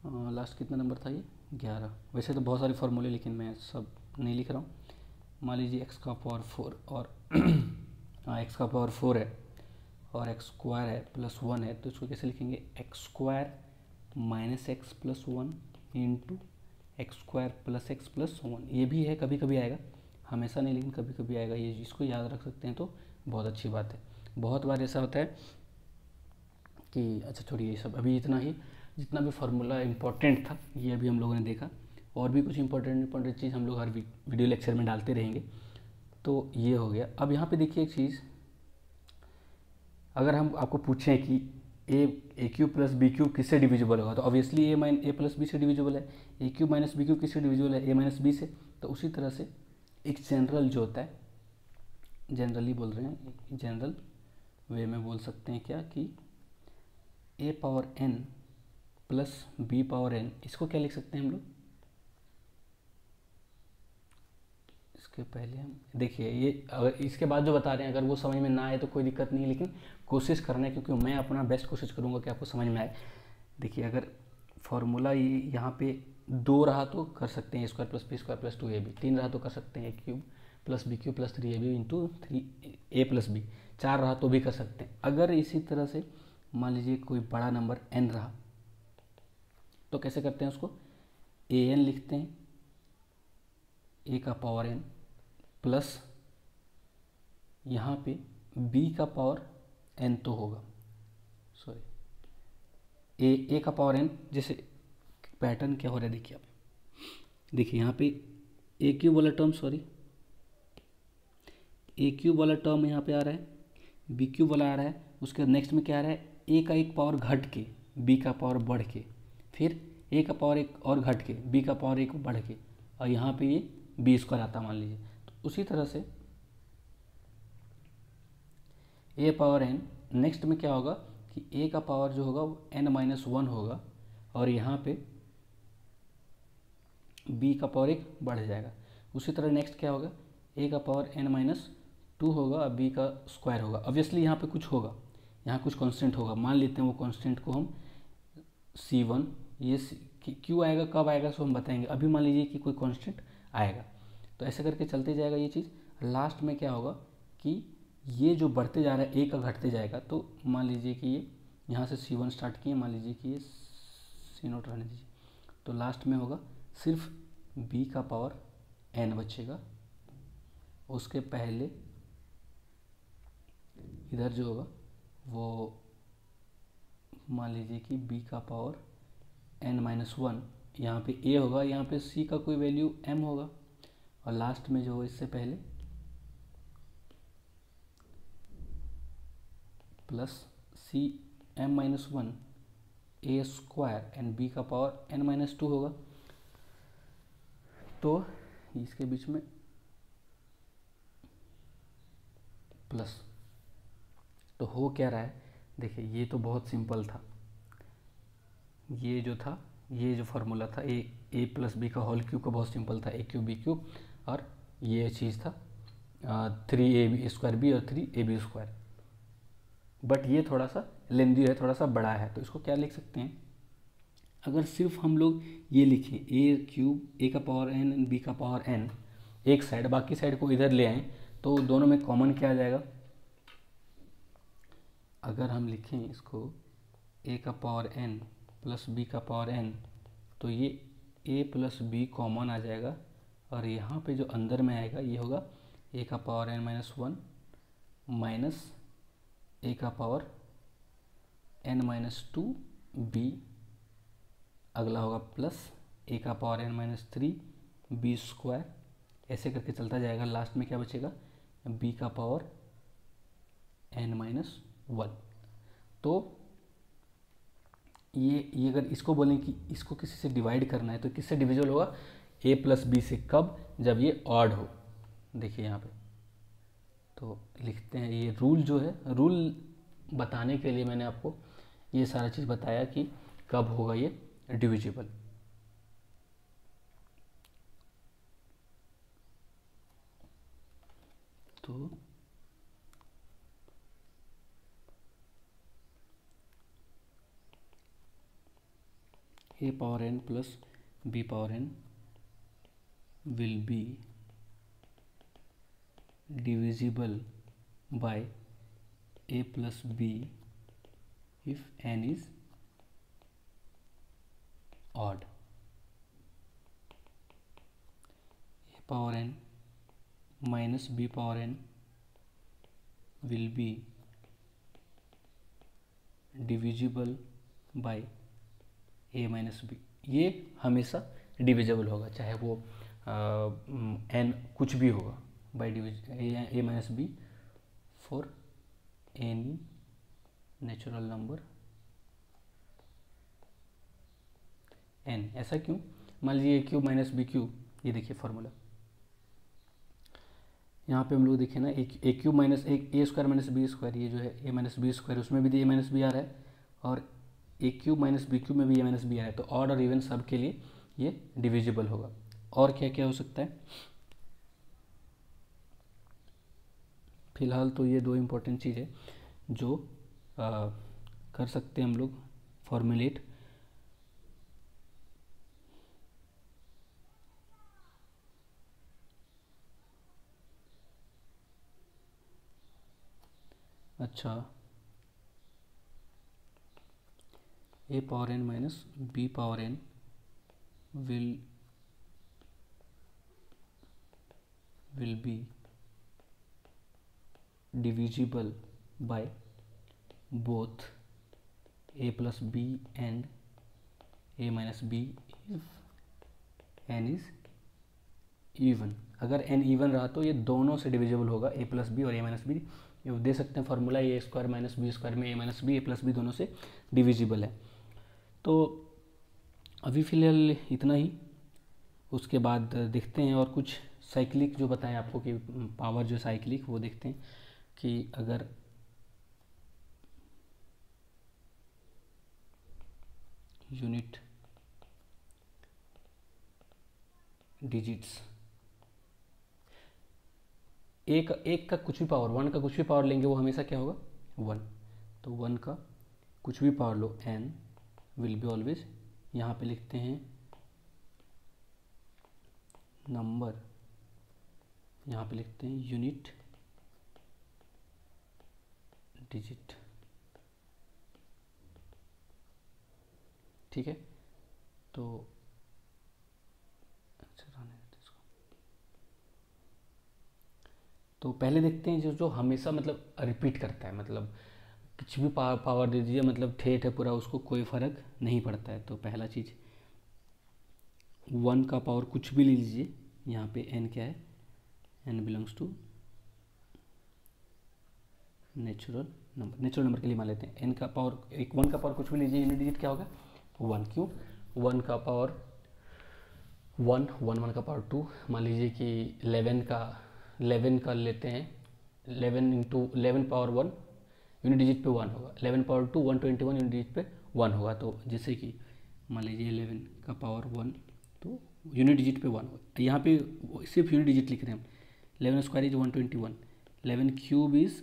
लास्ट कितना नंबर था ये, 11। वैसे तो बहुत सारे फार्मूले, लेकिन मैं सब नहीं लिख रहा हूँ। मान लीजिए x का पावर 4 और x का पावर 4 है और x² है प्लस 1 है, तो इसको कैसे लिखेंगे, x² minus x plus 1 into x² plus x plus 1। ये भी है, कभी कभी आएगा, हमेशा नहीं लेकिन कभी कभी आएगा। ये इसको याद रख सकते हैं तो बहुत अच्छी बात है। बहुत बार ऐसा होता है कि अच्छा छोड़िए ये सब, अभी इतना ही, जितना भी फार्मूला इम्पोर्टेंट था ये अभी हम लोगों ने देखा। और भी कुछ इंपॉर्टेंट चीज़ हम लोग हर वीडियो लेक्चर में डालते रहेंगे। तो ये हो गया। अब यहाँ पे देखिए एक चीज़, अगर हम आपको पूछें कि a cube plus b cube किससे डिविजिबल होगा, तो ऑब्वियसली ए प्लस बी से डिविजिबल है। ए क्यूब माइनस बी क्यूब किससे डिविजिबल है, ए माइनस बी से। तो उसी तरह से एक जनरल जो होता है, जनरली बोल रहे हैं, जनरल वे में बोल सकते हैं क्या कि a power n plus b power n, इसको क्या लिख सकते हैं हम लोग। इसके पहले हम देखिए, ये अगर इसके बाद जो बता रहे हैं अगर वो समझ में ना आए तो कोई दिक्कत नहीं है, लेकिन कोशिश करना है, क्योंकि मैं अपना बेस्ट कोशिश करूँगा कि आपको समझ में आए। देखिए अगर फॉर्मूला यहाँ पे 2 रहा तो कर सकते हैं a² plus b² plus 2ab। 3 रहा तो कर सकते हैं a³ plus b³ plus 3ab into 3a plus b। 4 रहा तो भी कर सकते हैं। अगर इसी तरह से मान लीजिए कोई बड़ा नंबर n रहा तो कैसे करते हैं, उसको an लिखते हैं, a का पावर n प्लस यहाँ पे b का पावर n तो होगा, सॉरी a का पावर n। जैसे पैटर्न क्या हो रहा है देखिए, आप देखिए यहाँ पे a³ वाला टर्म, सॉरी a³ वाला टर्म यहाँ पे आ रहा है, बी क्यूब वाला आ रहा है, उसके नेक्स्ट में क्या आ रहा है, ए का एक पावर घट के बी का पावर बढ़ के, फिर ए का पावर एक और घट के बी का पावर एक बढ़ के, और यहाँ पे ये बी स्क्वायर आता मान लीजिए। तो उसी तरह से ए पावर एन, नेक्स्ट में क्या होगा कि ए का पावर जो होगा वो n-1 होगा, और यहाँ पे बी का पावर एक बढ़ जाएगा। उसी तरह नेक्स्ट क्या होगा, ए का पावर n-2 होगा और बी का स्क्वायर होगा। ऑब्वियसली यहाँ पे कुछ होगा, यहाँ कुछ कांस्टेंट होगा, मान लेते हैं वो कांस्टेंट को हम C1, ये क्यों आएगा कब आएगा सो हम बताएंगे, अभी मान लीजिए कि कोई कांस्टेंट आएगा। तो ऐसे करके चलते जाएगा ये चीज़। लास्ट में क्या होगा कि ये जो बढ़ते जा रहा है ए का घटते जाएगा, तो मान लीजिए कि ये यहाँ से C1 स्टार्ट किए, मान लीजिए कि ये C0 रहने दीजिए, तो लास्ट में होगा सिर्फ b का पावर n बचेगा। उसके पहले इधर जो होगा वो मान लीजिए कि b का पावर n-1, यहाँ पे a होगा, यहाँ पे c का कोई वैल्यू m होगा, और लास्ट में जो हो इससे पहले plus c m-1 a square and b का पावर n-2 होगा। तो इसके बीच में प्लस, तो हो क्या रहा है, देखिए ये तो बहुत सिंपल था, ये जो था, ये जो फार्मूला था ए प्लस बी का होल क्यूब का बहुत सिंपल था, ए क्यूब बी क्यूब, और ये चीज़ था 3ab स्क्वायर बी और 3ab स्क्वायर। बट ये थोड़ा सा लेंदी है, थोड़ा सा बड़ा है, तो इसको क्या लिख सकते हैं, अगर सिर्फ हम लोग ये लिखें ए क्यूब ए का पावर एन एंड बी का पावर एन एक साइड, बाकी साइड को इधर ले आएँ, तो दोनों में कॉमन क्या आ जाएगा, अगर हम लिखें इसको ए का पावर एन प्लस बी का पावर एन, तो ये ए प्लस बी कॉमन आ जाएगा, और यहाँ पे जो अंदर में आएगा ये होगा ए का पावर n-1 माइनस ए का पावर n-2 बी, अगला होगा प्लस ए का पावर n-3 बी स्क्वायर, ऐसे करके चलता जाएगा। लास्ट में क्या बचेगा, बी का पावर n-1। तो ये अगर इसको बोलें कि इसको किसी से डिवाइड करना है तो किससे डिविजल होगा, a प्लस बी से, कब, जब ये ऑड हो। देखिए यहाँ पे तो लिखते हैं, ये रूल जो है, रूल बताने के लिए मैंने आपको ये सारा चीज़ बताया कि कब होगा ये डिविजिबल। तो a power n plus b power n will be divisible by a plus b if n is odd. A power n minus b power n will be divisible by a minus B, ये हमेशा divisible होगा, चाहे वो n कुछ भी होगा, by division a minus B for any natural number n। ऐसा क्यों, मान लीजिए a cube minus B cube, ये देखिए फॉर्मूला यहाँ पे हम लोग देखें ना, A cube minus A square minus B square, ये जो है ए माइनस बी स्क्वायर, उसमें भी ए माइनस बी आ रहा है, और ए क्यूब माइनस बी क्यूब में भी ए माइनस बी आ रहा है, तो ऑड और इवन सब के लिए ये डिविजिबल होगा। और क्या क्या हो सकता है, फिलहाल तो ये दो इम्पोर्टेंट चीज़ है जो कर सकते हैं हम लोग फॉर्मुलेट। अच्छा, a power n minus b power n will be divisible by both a plus b and a minus b if n is even। अगर n इवन रहा तो ये दोनों से डिविजिबल होगा, a प्लस बी और a माइनस बी ये दे सकते हैं फार्मूला, ए स्क्वायर माइनस बी स्क्वायर में ए माइनस बी, ए प्लस बी दोनों से डिविजिबल है। तो अभी फिलहाल इतना ही, उसके बाद देखते हैं और कुछ साइक्लिक जो बताएं आपको कि पावर जो साइक्लिक वो देखते हैं कि अगर यूनिट डिजिट्स एक का कुछ भी पावर, वन का कुछ भी पावर लेंगे वो हमेशा क्या होगा, वन। तो वन का कुछ भी पावर लो, एन विल बी ऑलवेज, यहाँ पे लिखते हैं नंबर, यहाँ पे लिखते हैं यूनिट डिजिट, ठीक है। तो अच्छा रहने देते इसको। तो पहले देखते हैं जो हमेशा मतलब रिपीट करता है, मतलब कुछ भी पावर दे दीजिए, मतलब ठेठ है पूरा, उसको कोई फर्क नहीं पड़ता है। तो पहला चीज़, वन का पावर कुछ भी ले लीजिए, यहाँ पे एन क्या है, N belongs to natural number, natural number के लिए मान लेते हैं। एन का पावर, एक वन का पावर कुछ भी लीजिए, यूनिट डिजिट क्या होगा, वन। क्यों, वन का पावर वन, वन का पावर टू, मान लीजिए कि 11 का लेते हैं, 11 into 11 power one unit digit पे वन होगा, 11 पावर टू 121 यूनिट डिजिट पे वन होगा। तो जैसे कि मान लीजिए 11 का पावर वन, तो यूनिट डिजिट पे वन होगा। यहाँ पे सिर्फ यूनिट डिजिट लिख रहे हैं हम, 11 स्क्वायर इज 121, 11 क्यूब इज,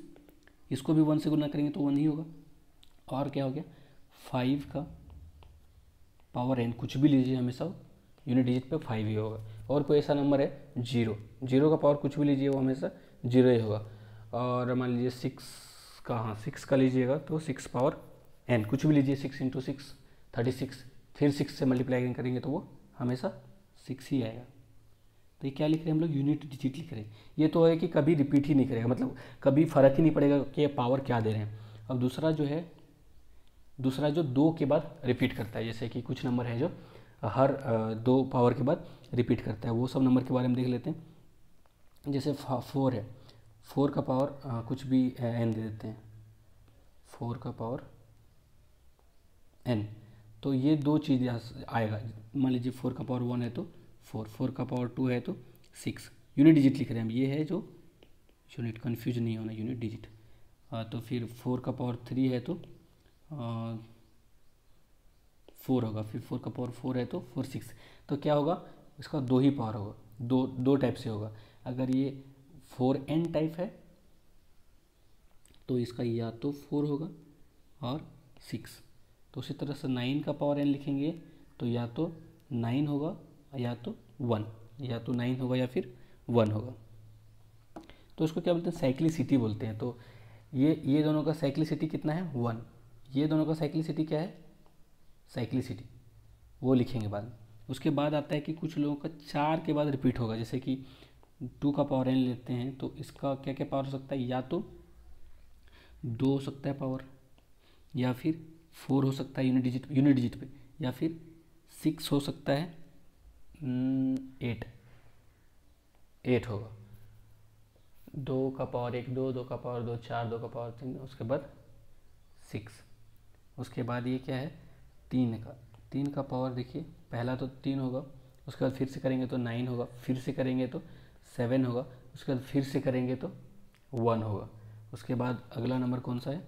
इसको भी वन से गुना करेंगे तो वन ही होगा। और क्या हो गया, 5 का पावर एन कुछ भी लीजिए, हमेशा यूनिट डिजिट पे 5 ही होगा। और कोई ऐसा नंबर है जीरो, जीरो का पावर कुछ भी लीजिए वो हमेशा जीरो ही होगा। और मान लीजिए 6 का, हाँ 6 का लीजिएगा तो 6 पावर एन कुछ भी लीजिए, 6 इंटू 6 36, फिर 6 से मल्टीप्लाई करेंगे तो वो हमेशा 6 ही आएगा। तो ये क्या लिख रहे हैं हम लोग, यूनिट डिजिट लिख रहे हैं। ये तो है कि कभी रिपीट ही नहीं करेगा, मतलब कभी फर्क ही नहीं पड़ेगा कि ये पावर क्या दे रहे हैं। अब दूसरा जो है, दूसरा जो दो के बाद रिपीट करता है, जैसे कि कुछ नंबर है जो हर दो पावर के बाद रिपीट करता है, वो सब नंबर के बारे में देख लेते हैं। जैसे 4 है, 4 का पावर कुछ भी एन दे देते हैं, 4 का पावर एन, तो ये दो चीज़ आएगा। मान लीजिए 4 का पावर 1 है तो 4, 4 का पावर 2 है तो 6, यूनिट डिजिट लिख रहे हैं हम, ये है जो यूनिट, कन्फ्यूज नहीं होना, यूनिट डिजिट। तो फिर 4 का पावर 3 है तो 4 होगा, फिर 4 का पावर 4 है तो 4 6, तो क्या होगा, इसका दो ही पावर होगा, दो टाइप से होगा। अगर ये 4n टाइप है तो इसका या तो 4 होगा और 6। तो उसी तरह से 9 का पावर n लिखेंगे तो या तो 9 होगा या तो 1, या तो 9 होगा या फिर 1 होगा। तो इसको क्या बोलते हैं, साइक्लिसिटी बोलते हैं। तो ये दोनों का साइक्लिसिटी कितना है, 1। ये दोनों का साइक्लिसिटी क्या है, साइक्लिसिटी, वो लिखेंगे बाद में। उसके बाद आता है कि कुछ लोगों का 4 के बाद रिपीट होगा, जैसे कि 2 का पावर n लेते हैं तो इसका क्या क्या पावर हो सकता है, या तो 2 हो सकता है पावर, या फिर 4 हो सकता है यूनिट डिजिट पे, या फिर 6 हो सकता है, 8 होगा। 2 का पावर 1 2, 2 का पावर 2 4, 2 का पावर 3, उसके बाद 6। उसके बाद ये क्या है, 3 का पावर देखिए, पहला तो 3 होगा, उसके बाद फिर से करेंगे तो 9 होगा, फिर से करेंगे तो 7 होगा, उसके बाद फिर से करेंगे तो 1 होगा। उसके बाद अगला नंबर कौन सा है,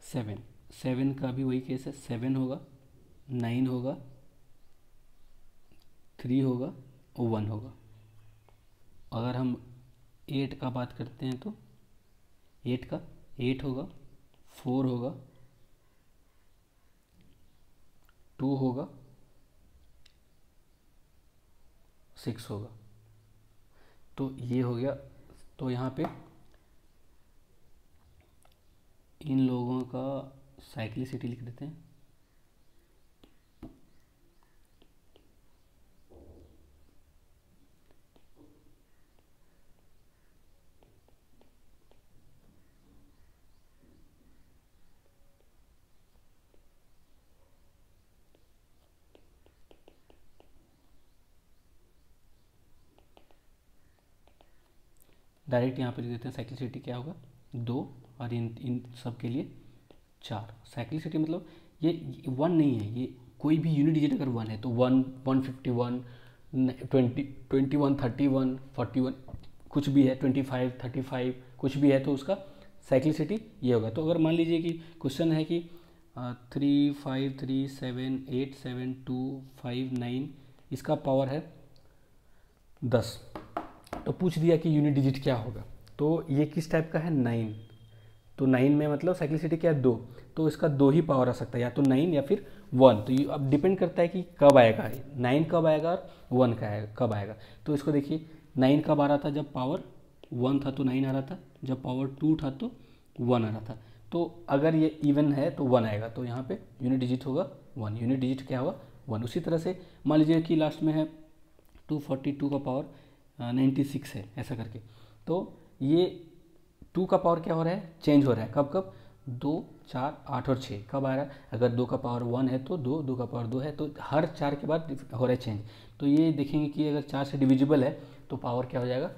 7 का भी वही केस है, 7 होगा, 9 होगा, 3 होगा और 1 होगा। अगर हम 8 का बात करते हैं तो 8 होगा, 4 होगा, 2 होगा, 6 होगा। तो ये हो गया। तो यहाँ पे इन लोगों का साइक्लिसिटी लिख देते हैं। डायरेक्ट यहाँ पे लिख देते हैं साइक्लिसिटी क्या होगा 2, और इन सब के लिए 4। साइक्लिसिटी मतलब ये 1 नहीं है, ये कोई भी यूनिट डिजिट अगर 1 है तो 1, 151, 20, 21, 31, 41 कुछ भी है, 25, 35 कुछ भी है तो उसका साइक्लिसिटी ये होगा। तो अगर मान लीजिए कि क्वेश्चन है कि 3, 5, 3, 7, 8, 7, 2, 5, 9 इसका पावर है 10, तो पूछ दिया कि यूनिट डिजिट क्या होगा। तो ये किस टाइप का है 9, तो 9 में मतलब साइक्लिसिटी क्या है 2, तो इसका 2 ही पावर आ सकता है, या तो 9 या फिर 1। तो ये अब डिपेंड करता है कि कब आएगा 9 कब आएगा और 1 का आएगा कब आएगा। तो इसको देखिए 9 कब आ रहा था, जब पावर 1 था तो 9 आ रहा था, जब पावर 2 था तो 1 आ रहा था। तो अगर ये इवन है तो 1 आएगा, तो यहाँ पे यूनिट डिजिट होगा 1, यूनिट डिजिट क्या होगा 1। उसी तरह से मान लीजिए कि लास्ट में है 242 का पावर 96 है ऐसा करके, तो ये 2 का पावर क्या हो रहा है चेंज हो रहा है, कब कब 2, 4, 8 और 6 कब आ रहा है, अगर 2 का पावर 1 है तो 2, 2 का पावर 2 है तो हर 4 के बाद हो रहा है चेंज। तो ये देखेंगे कि अगर 4 से डिविजिबल है तो पावर क्या हो जाएगा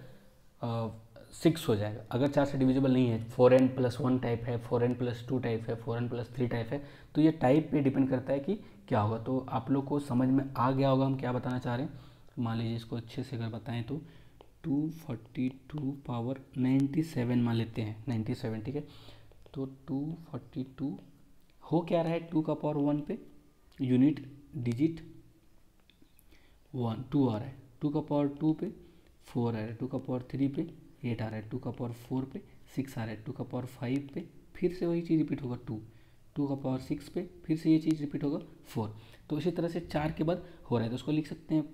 6 हो जाएगा। अगर 4 से डिविजिबल नहीं है, 4n+1 टाइप है, 4n+2 टाइप है, 4n+3 टाइप है, तो ये टाइप पे डिपेंड करता है कि क्या होगा। तो आप लोग को समझ में आ गया होगा हम क्या बताना चाह रहे हैं। मान लीजिए इसको अच्छे से अगर बताएं तो 242 पावर 97 मान लेते हैं, 97 ठीक है। तो 242 हो क्या रहा है 2 का पावर 1 पे यूनिट डिजिट 2 आ रहा है, 2 का पावर 2 पे 4 आ रहा है, 2 का पावर 3 पे 8 आ रहा है, 2 का पावर 4 पे 6 आ रहा है, 2 का पावर 5 पे फिर से वही चीज़ रिपीट होगा 2 का पावर 6 पे फिर से ये चीज़ रिपीट होगा 4। तो इसी तरह से 4 के बाद हो रहा है, तो उसको लिख सकते हैं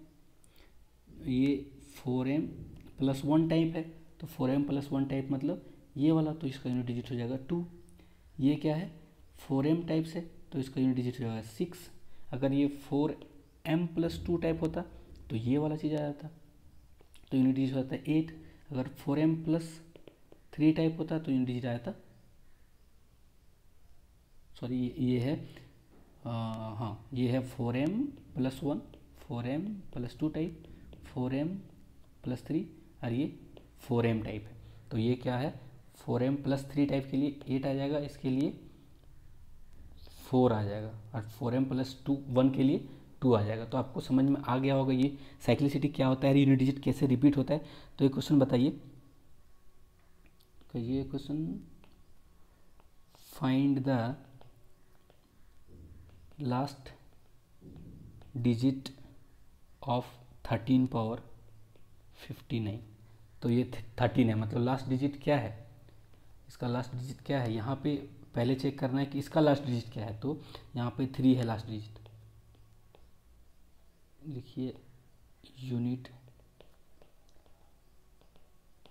ये 4m+1 टाइप है, तो 4m+1 टाइप मतलब ये वाला, तो इसका यूनिट डिजिट हो जाएगा 2। ये क्या है 4m टाइप से, तो इसका यूनिट डिजिट हो जाएगा 6। अगर ये 4m+2 टाइप होता तो ये वाला चीज़ आ जाता, तो यूनिट डिजिट हो जाता है 8। अगर 4m+3 टाइप होता तो यूनिट डिजिट आ जाता, सॉरी ये है हाँ ये है 4m+1, 4m+2 टाइप, 4m+3 और ये 4m टाइप है। तो ये क्या है 4m+3 टाइप के लिए 8 आ जाएगा, इसके लिए 4 आ जाएगा, और 4m+1 के लिए 2 आ जाएगा। तो आपको समझ में आ गया होगा ये साइक्लिसिटी क्या होता है, यूनिट डिजिट कैसे रिपीट होता है। तो ये क्वेश्चन बताइए, ये question find the last digit of 13 power 59। तो ये 13 है, मतलब लास्ट डिजिट क्या है, इसका लास्ट डिजिट क्या है, यहाँ पे पहले चेक करना है कि इसका लास्ट डिजिट क्या है। तो यहाँ पे 3 है लास्ट डिजिट, लिखिए यूनिट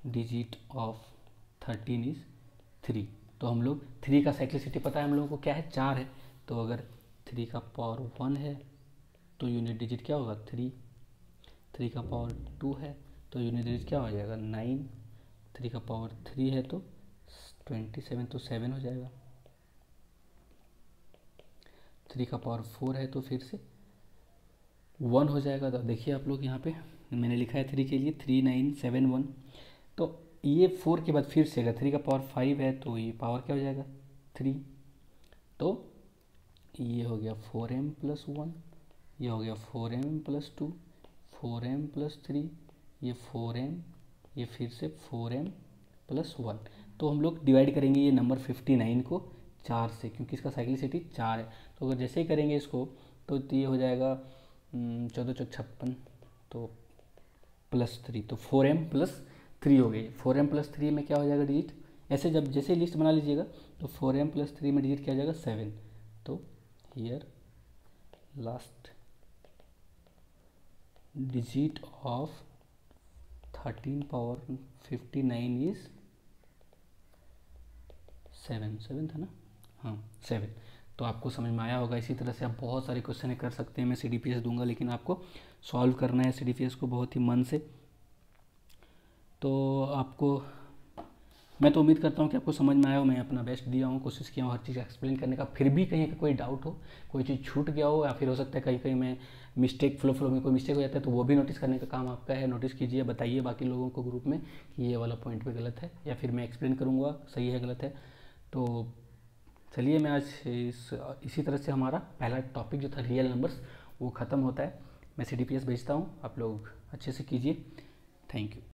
डिजिट ऑफ 13 इज 3। तो हम लोग 3 का साइक्लिसिटी पता है हम लोगों को क्या है 4 है, तो अगर 3 का पावर 1 है तो यूनिट डिजिट क्या होगा 3, 3 का पावर 2 है तो यूनिट डिजिट क्या हो जाएगा 9, 3 का पावर 3 है तो 27, तो 7 हो जाएगा, 3 का पावर 4 है तो फिर से 1 हो जाएगा। तो देखिए आप लोग यहाँ पे मैंने लिखा है 3 के लिए 3, 9, 7, 1। तो ये 4 के बाद फिर से अगर 3 का पावर 5 है तो ये पावर क्या हो जाएगा 3, तो ये हो गया 4m+1, ये हो गया 4m+2, 4m+3, ये 4m, ये फिर से 4m+1। तो हम लोग डिवाइड करेंगे ये नंबर 59 को 4 से, क्योंकि इसका साइक्लिसिटी 4 है। तो अगर जैसे ही करेंगे इसको तो ये हो जाएगा 14 चौक 56, तो +3, तो 4m+3 हो गई। 4m+3 में क्या हो जाएगा डिजिट, ऐसे जब जैसे लिस्ट बना लीजिएगा तो 4m+3 में डिजिट क्या हो जाएगा 7। तो here last digit of 13 power 59 is 7 था ना, हाँ 7। तो आपको समझ में आया होगा। इसी तरह से आप बहुत सारे क्वेश्चन कर सकते हैं, मैं CDPS दूंगा, लेकिन आपको सॉल्व करना है CDPS को बहुत ही मन से। तो आपको मैं तो उम्मीद करता हूँ कि आपको समझ में आया हो, मैं अपना बेस्ट दिया हूँ, कोशिश किया हूँ हर चीज़ एक्सप्लेन करने का। फिर भी कहीं कोई डाउट हो, कोई चीज़ छूट गया हो, या फिर हो सकता है कहीं कहीं मैं फ्लो में कोई मिस्टेक हो जाता है, तो वो भी नोटिस करने का काम आपका है। नोटिस कीजिए, बताइए बाकी लोगों को ग्रुप में कि ये वाला पॉइंट पे गलत है, या फिर मैं एक्सप्लेन करूँगा सही है गलत है। तो चलिए, मैं आज इसी तरह से हमारा पहला टॉपिक जो था रियल नंबर्स वो ख़त्म होता है। मैं CDPS भेजता हूँ, आप लोग अच्छे से कीजिए। Thank you.